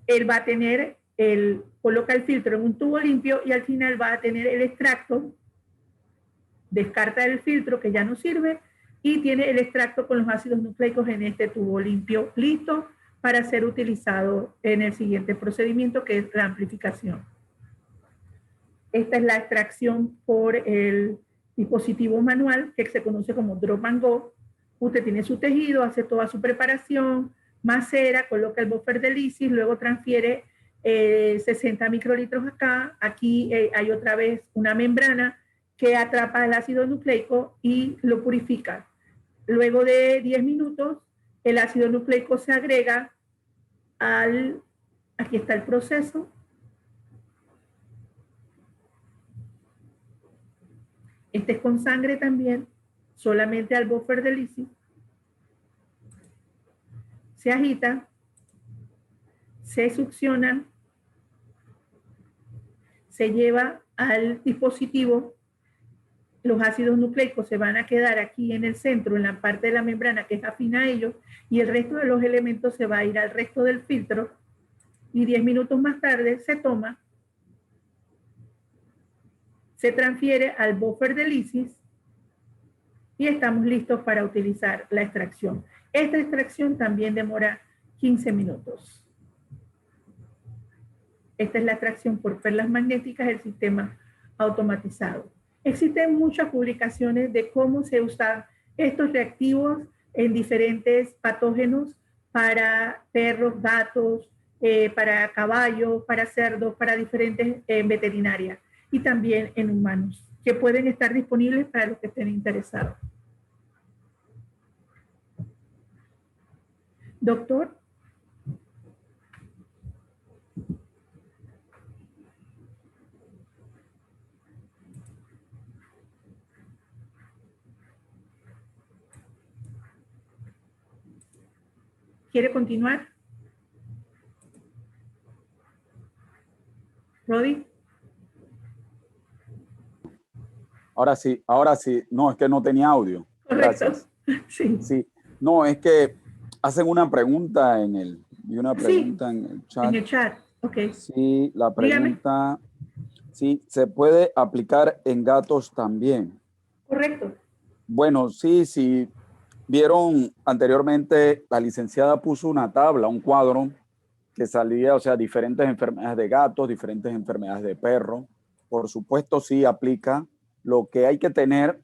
él va a tener, coloca el filtro en un tubo limpio y al final va a tener el extracto, descarta el filtro que ya no sirve y tiene el extracto con los ácidos nucleicos en este tubo limpio, listo para ser utilizado en el siguiente procedimiento, que es la amplificación. Esta es la extracción por el dispositivo manual, que se conoce como Drop and Go. Usted tiene su tejido, hace toda su preparación, macera, coloca el buffer de lisis, luego transfiere 60 microlitros acá. Aquí hay otra vez una membrana que atrapa el ácido nucleico y lo purifica. Luego de 10 minutos, el ácido nucleico se agrega aquí está el proceso. Este es con sangre también, solamente al buffer de lisis. Se agita, se succiona, se lleva al dispositivo. Los ácidos nucleicos se van a quedar aquí en el centro, en la parte de la membrana que es afín a ellos, y el resto de los elementos se va a ir al resto del filtro, y 10 minutos más tarde se toma, se transfiere al buffer de lisis, y estamos listos para utilizar la extracción. Esta extracción también demora 15 minutos. Esta es la extracción por perlas magnéticas del sistema automatizado. Existen muchas publicaciones de cómo se usan estos reactivos en diferentes patógenos para perros, gatos, para caballos, para cerdos, para diferentes veterinarias y también en humanos, que pueden estar disponibles para los que estén interesados. Doctor. ¿Quiere continuar? Rodi. Ahora sí. No, es que no tenía audio. Correcto. Gracias. Sí. Sí. No, es que hacen una pregunta en el en el chat. En el chat, ok. Sí, la pregunta, sí, ¿se puede aplicar en gatos también? Correcto. Bueno, sí. Vieron anteriormente, la licenciada puso una tabla, un cuadro que salía, o sea, diferentes enfermedades de gatos, diferentes enfermedades de perros. Por supuesto, sí aplica. Lo que hay que tener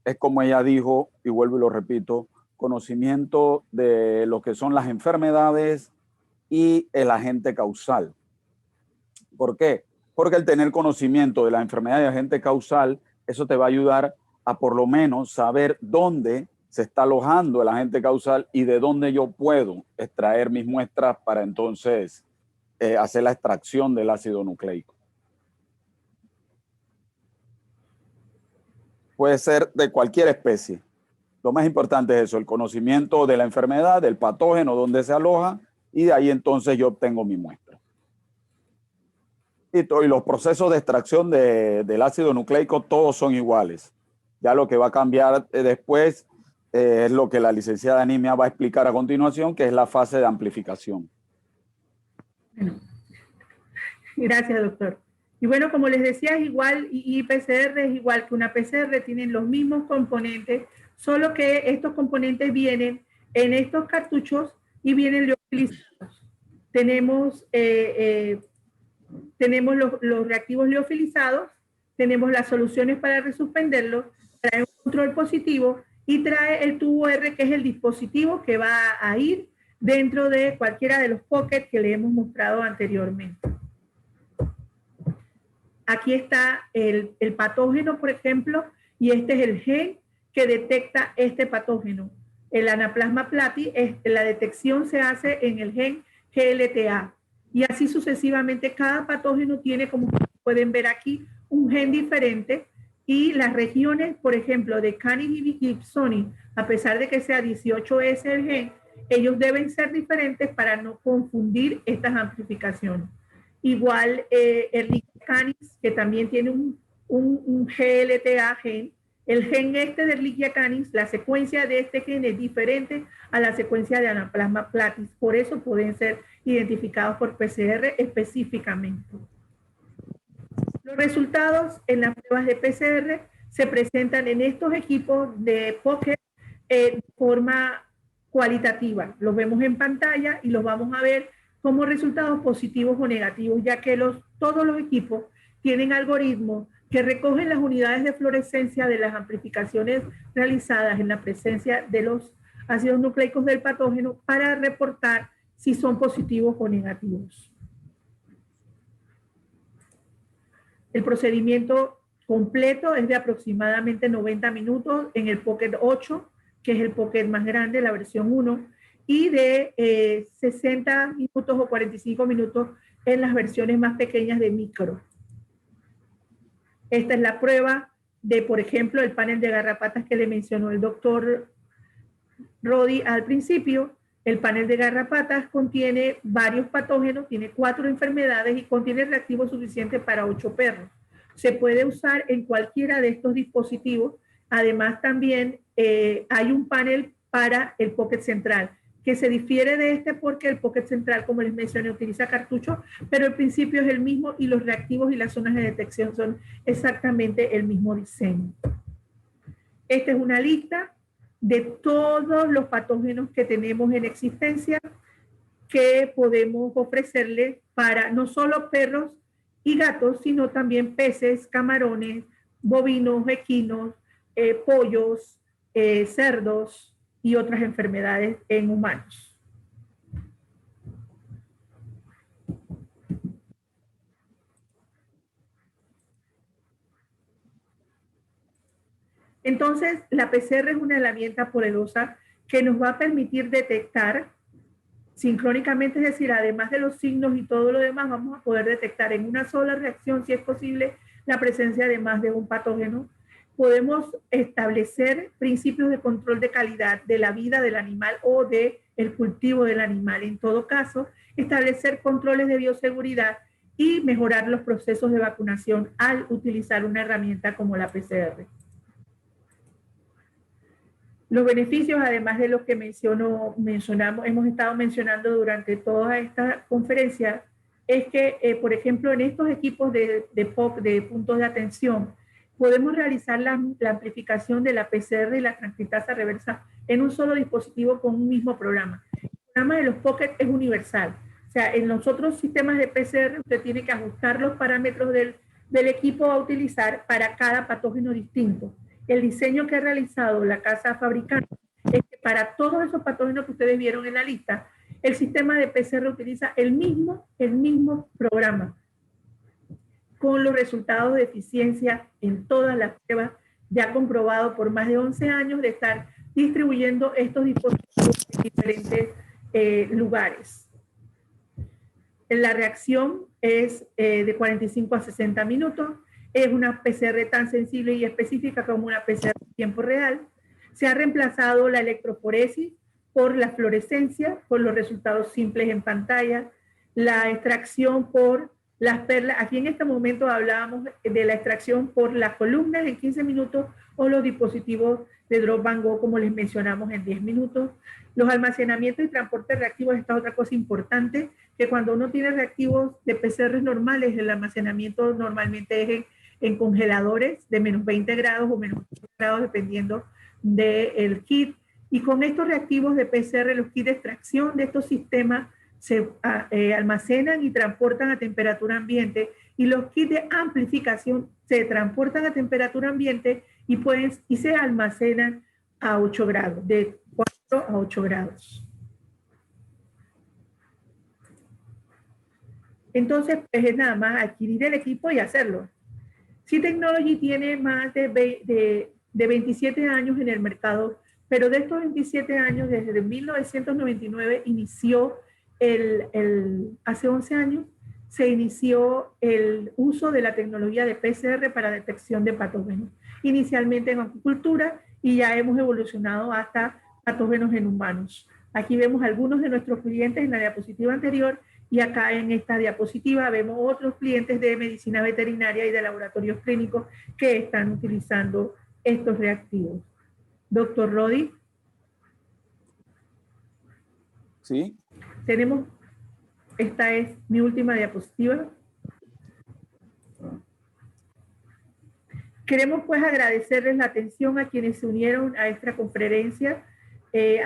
es, como ella dijo, y vuelvo y lo repito, conocimiento de lo que son las enfermedades y el agente causal. ¿Por qué? Porque el tener conocimiento de la enfermedad y agente causal, eso te va a ayudar a por lo menos saber dónde se está alojando el agente causal y de dónde yo puedo extraer mis muestras para entonces hacer la extracción del ácido nucleico. Puede ser de cualquier especie. Lo más importante es eso, el conocimiento de la enfermedad, del patógeno, dónde se aloja, y de ahí entonces yo obtengo mi muestra. Y los procesos de extracción del ácido nucleico todos son iguales. Ya lo que va a cambiar después es lo que la licenciada Nimia va a explicar a continuación, que es la fase de amplificación. Bueno, gracias, doctor. Y bueno, como les decía, es igual, y PCR es igual que una PCR, tienen los mismos componentes, solo que estos componentes vienen en estos cartuchos y vienen liofilizados. Tenemos los reactivos liofilizados, tenemos las soluciones para resuspenderlos, trae un control positivo y trae el tubo R, que es el dispositivo que va a ir dentro de cualquiera de los pockets que le hemos mostrado anteriormente. Aquí está el patógeno, por ejemplo, y este es el gen que detecta este patógeno. El Anaplasma plati, la detección se hace en el gen GLTA. Y así sucesivamente, cada patógeno tiene, como pueden ver aquí, un gen diferente Y las regiones, por ejemplo, de Canis y Gibsoni, a pesar de que sea 18S el gen, ellos deben ser diferentes para no confundir estas amplificaciones. Igual Ehrlichia canis, que también tiene un GLTA gen. El gen este de Ehrlichia canis, la secuencia de este gen es diferente a la secuencia de Anaplasma platis. Por eso pueden ser identificados por PCR específicamente. Los resultados en las pruebas de PCR se presentan en estos equipos de Pocket de forma cualitativa. Los vemos en pantalla y los vamos a ver como resultados positivos o negativos, ya que todos los equipos tienen algoritmos que recogen las unidades de fluorescencia de las amplificaciones realizadas en la presencia de los ácidos nucleicos del patógeno para reportar si son positivos o negativos. El procedimiento completo es de aproximadamente 90 minutos en el Pocket 8, que es el Pocket más grande, la versión 1, y de 60 minutos o 45 minutos en las versiones más pequeñas de micro. Esta es la prueba de, por ejemplo, el panel de garrapatas que le mencionó el doctor Rodi al principio. El panel de garrapatas contiene varios patógenos, tiene 4 enfermedades y contiene reactivo suficiente para 8 perros. Se puede usar en cualquiera de estos dispositivos. Además, también hay un panel para el Pocket Central, que se difiere de este porque el Pocket Central, como les mencioné, utiliza cartucho, pero el principio es el mismo y los reactivos y las zonas de detección son exactamente el mismo diseño. Esta es una lista de todos los patógenos que tenemos en existencia que podemos ofrecerle para no solo perros y gatos, sino también peces, camarones, bovinos, equinos, pollos, cerdos y otras enfermedades en humanos. Entonces, la PCR es una herramienta poderosa que nos va a permitir detectar sincrónicamente, es decir, además de los signos y todo lo demás, vamos a poder detectar en una sola reacción, si es posible, la presencia de más de un patógeno. Podemos establecer principios de control de calidad de la vida del animal o del cultivo del animal. En todo caso, establecer controles de bioseguridad y mejorar los procesos de vacunación al utilizar una herramienta como la PCR. Los beneficios, además de los que hemos estado mencionando durante toda esta conferencia, es que, por ejemplo, en estos equipos de POC, de puntos de atención, podemos realizar la amplificación de la PCR y la transcriptasa reversa en un solo dispositivo con un mismo programa. El programa de los Pocket es universal. O sea, en los otros sistemas de PCR usted tiene que ajustar los parámetros del equipo a utilizar para cada patógeno distinto. El diseño que ha realizado la casa fabricante es que para todos esos patógenos que ustedes vieron en la lista, el sistema de PCR utiliza el mismo programa, con los resultados de eficiencia en todas las pruebas, ya comprobado por más de 11 años de estar distribuyendo estos dispositivos en diferentes lugares. La reacción es de 45 a 60 minutos. Es una PCR tan sensible y específica como una PCR en tiempo real. Se ha reemplazado la electroforesis por la fluorescencia, por los resultados simples en pantalla, la extracción por las perlas. Aquí en este momento hablábamos de la extracción por las columnas en 15 minutos o los dispositivos de Drop Van Gogh, como les mencionamos, en 10 minutos. Los almacenamientos y transporte reactivos, esta es otra cosa importante, que cuando uno tiene reactivos de PCR normales, el almacenamiento normalmente es en congeladores de menos 20 grados o menos 20 grados, dependiendo del kit. Y con estos reactivos de PCR, los kits de extracción de estos sistemas se almacenan y transportan a temperatura ambiente, y los kits de amplificación se transportan a temperatura ambiente y se almacenan a 8 grados, de 4 a 8 grados. Entonces, pues es nada más adquirir el equipo y hacerlo. C-Technology tiene más de 27 años en el mercado, pero de estos 27 años, desde 1999 inició hace 11 años, se inició el uso de la tecnología de PCR para detección de patógenos. inicialmente en acuicultura y ya hemos evolucionado hasta patógenos en humanos. Aquí vemos algunos de nuestros clientes en la diapositiva anterior y acá en esta diapositiva vemos otros clientes de medicina veterinaria y de laboratorios clínicos que están utilizando estos reactivos. Doctor Rodi. Sí. Tenemos, esta es mi última diapositiva. Queremos pues agradecerles la atención a quienes se unieron a esta conferencia,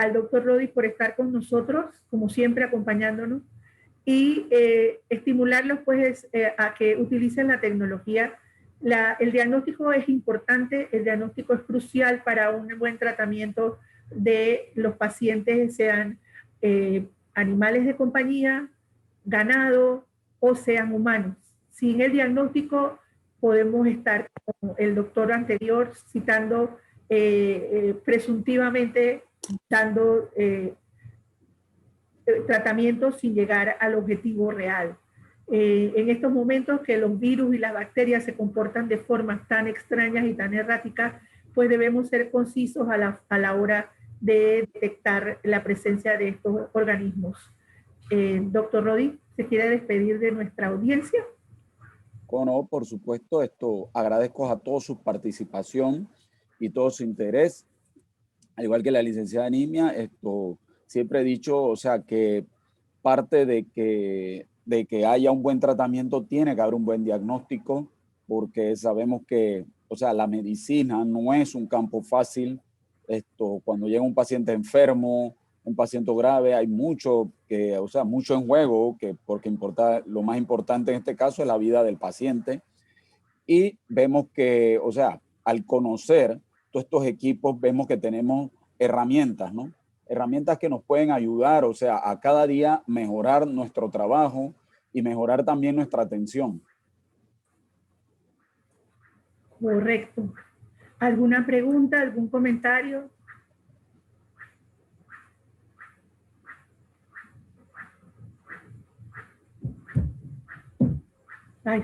al doctor Rodi por estar con nosotros, como siempre acompañándonos, y estimularlos pues a que utilicen la tecnología. El diagnóstico es importante, el diagnóstico es crucial para un buen tratamiento de los pacientes, sean animales de compañía, ganado o sean humanos. Sin el diagnóstico podemos estar, como el doctor anterior, citando presuntivamente, dando tratamientos sin llegar al objetivo real. En estos momentos que los virus y las bacterias se comportan de formas tan extrañas y tan erráticas, pues debemos ser concisos a la hora de detectar la presencia de estos organismos. Doctor Rodi, ¿se quiere despedir de nuestra audiencia? Bueno, por supuesto, agradezco a todos su participación y todo su interés. Al igual que la licenciada Nimia, siempre he dicho, o sea, que parte de que haya un buen tratamiento tiene que haber un buen diagnóstico, porque sabemos que, o sea, la medicina no es un campo fácil. Cuando llega un paciente enfermo, un paciente grave, hay mucho mucho en juego, porque lo más importante en este caso es la vida del paciente. Y vemos que, o sea, al conocer todos estos equipos, vemos que tenemos herramientas, ¿no? Herramientas que nos pueden ayudar, o sea, a cada día mejorar nuestro trabajo y mejorar también nuestra atención. Correcto. ¿Alguna pregunta, algún comentario? Ay.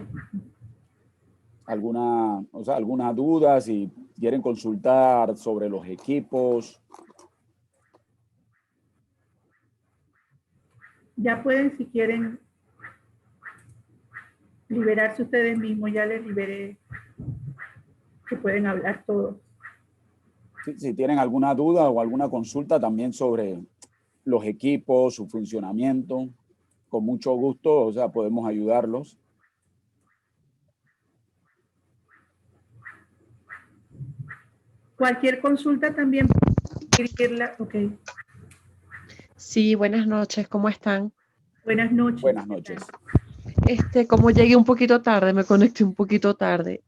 Alguna duda, si quieren consultar sobre los equipos. Ya pueden, si quieren, liberarse ustedes mismos. Ya les liberé, que pueden hablar todos. Si tienen alguna duda o alguna consulta también sobre los equipos, su funcionamiento, con mucho gusto, o sea, podemos ayudarlos. Cualquier consulta también pueden escribirla. Ok. Sí, buenas noches, ¿cómo están? Buenas noches. Buenas noches. Como llegué un poquito tarde, me conecté un poquito tarde.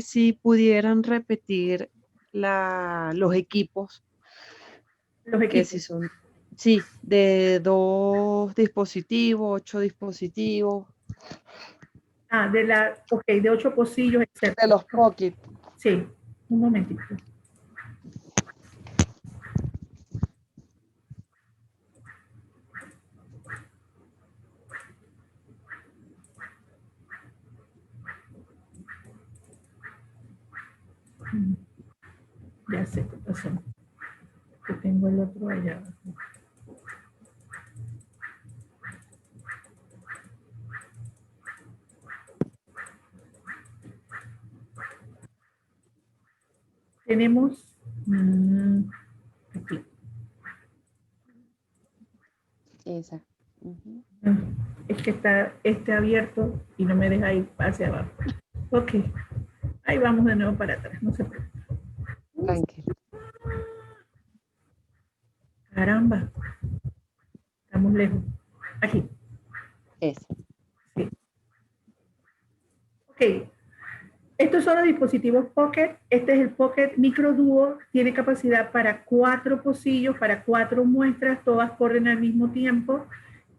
Si pudieran repetir los equipos. Los equipos. Que si son, sí, de 2 dispositivos, 8 dispositivos. De 8 pocillos, etc. De los Pocket. Sí, un momentito. Ya sé qué pasó. Que tengo el otro allá. Tenemos aquí. Esa. Uh-huh. Es que está abierto y no me deja ir hacia abajo. Ok. Ahí vamos de nuevo para atrás. No se preocupe. Tranquilo. Caramba. Estamos lejos. Aquí. Esa. Sí. Ok. Estos son los dispositivos Pocket. Este es el Pocket Micro Duo. Tiene capacidad para 4 pocillos, para 4 muestras. Todas corren al mismo tiempo.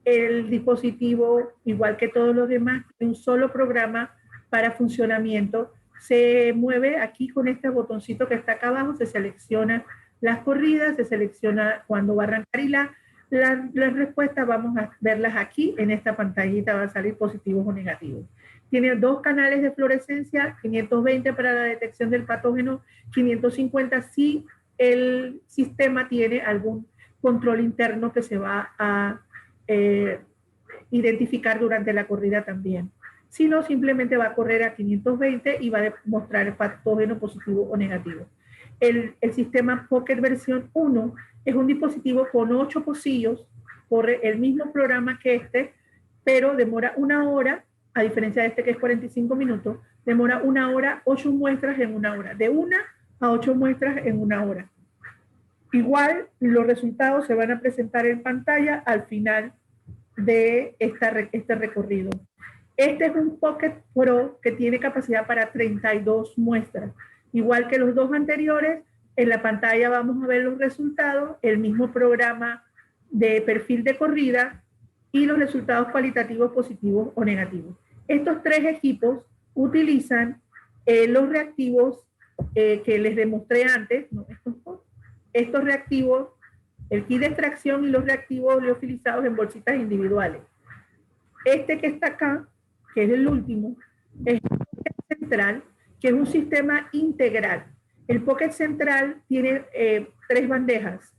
El dispositivo, igual que todos los demás, tiene un solo programa para funcionamiento. Se mueve aquí con este botoncito que está acá abajo. Se selecciona las corridas, se selecciona cuando va a arrancar y las respuestas vamos a verlas aquí. En esta pantallita va a salir positivos o negativos. Tiene 2 canales de fluorescencia, 520 para la detección del patógeno, 550 si el sistema tiene algún control interno que se va a identificar durante la corrida también. Si no, simplemente va a correr a 520 y va a mostrar el patógeno positivo o negativo. El sistema Pocket versión 1 es un dispositivo con 8 pocillos, corre el mismo programa que este, pero demora 1 hora, a diferencia de este que es 45 minutos, demora 1 hora, 8 muestras en 1 hora, de 1 a 8 muestras en 1 hora. Igual, los resultados se van a presentar en pantalla al final de este recorrido. Este es un Pocket Pro que tiene capacidad para 32 muestras. Igual que los 2 anteriores, en la pantalla vamos a ver los resultados, el mismo programa de perfil de corrida y los resultados cualitativos positivos o negativos. Estos 3 equipos utilizan los reactivos que les demostré antes, ¿no? Estos reactivos, el kit de extracción y los reactivos liofilizados en bolsitas individuales. Este que está acá, que es el último, es el Pocket Central, que es un sistema integral. El Pocket Central tiene 3 bandejas.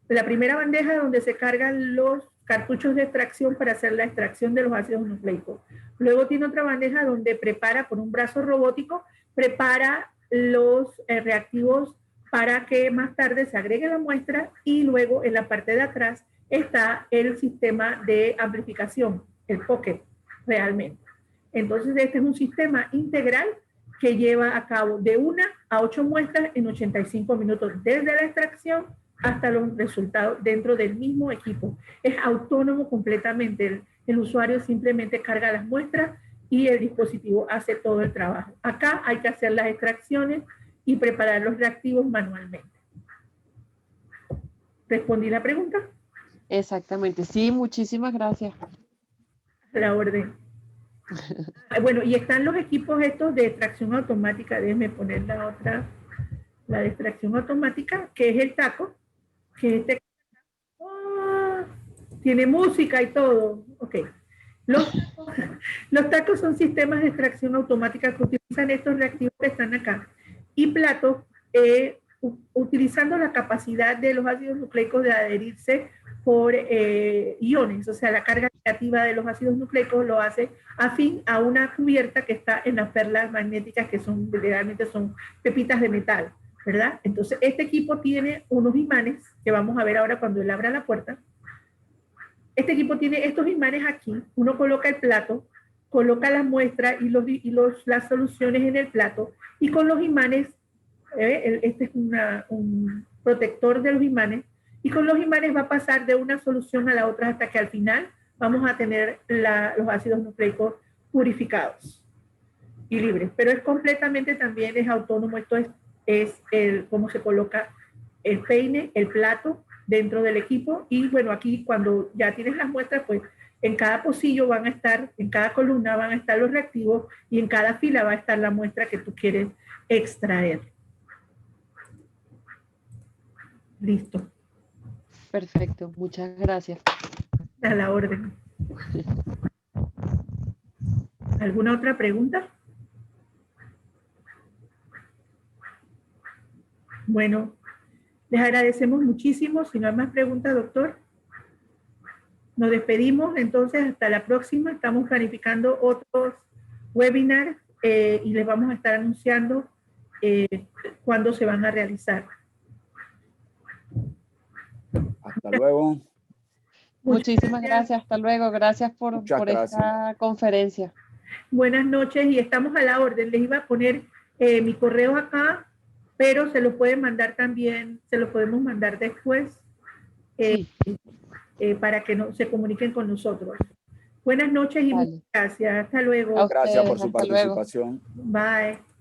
La primera bandeja donde se cargan los cartuchos de extracción para hacer la extracción de los ácidos nucleicos. Luego tiene otra bandeja donde prepara, por un brazo robótico, prepara los reactivos para que más tarde se agregue la muestra, y luego en la parte de atrás está el sistema de amplificación, el Pocket, realmente. Entonces este es un sistema integral que lleva a cabo de 1 a 8 muestras en 85 minutos, desde la extracción hasta los resultados dentro del mismo equipo. Es autónomo completamente. El usuario simplemente carga las muestras y el dispositivo hace todo el trabajo. Acá hay que hacer las extracciones y preparar los reactivos manualmente. ¿Respondí la pregunta? Exactamente, sí, muchísimas gracias. A la orden. Bueno, y están los equipos estos de extracción automática. Déjenme poner la otra, la de extracción automática, que es el taco, que este tiene música y todo. Ok. Los tacos son sistemas de extracción automática que utilizan estos reactivos que están acá. Y platos, utilizando la capacidad de los ácidos nucleicos de adherirse por iones, o sea, la carga negativa de los ácidos nucleicos lo hace afín a una cubierta que está en las perlas magnéticas, que son, realmente son pepitas de metal, ¿verdad? Entonces, este equipo tiene unos imanes, que vamos a ver ahora cuando él abra la puerta. Este equipo tiene estos imanes aquí. Uno coloca el plato, coloca la muestra y las soluciones en el plato, y con los imanes, este es un protector de los imanes, y con los imanes va a pasar de una solución a la otra hasta que al final vamos a tener los ácidos nucleicos purificados y libres. Pero es completamente también es autónomo. Esto es cómo se coloca el peine, el plato dentro del equipo. Y bueno, aquí cuando ya tienes las muestras, pues en cada pocillo van a estar, en cada columna van a estar los reactivos, y en cada fila va a estar la muestra que tú quieres extraer. Listo. Perfecto, muchas gracias. A la orden. ¿Alguna otra pregunta? Bueno, les agradecemos muchísimo. Si no hay más preguntas, doctor, nos despedimos. Entonces, hasta la próxima. Estamos planificando otros webinars y les vamos a estar anunciando cuándo se van a realizar. Hasta luego. Muchísimas gracias. Hasta luego. Gracias por esta conferencia. Buenas noches, y estamos a la orden. Les iba a poner mi correo acá, pero se lo pueden mandar también, se lo podemos mandar después Sí. Para que se comuniquen con nosotros. Buenas noches y muchas gracias. Hasta luego. A Gracias por ustedes, su hasta luego. participación. Bye.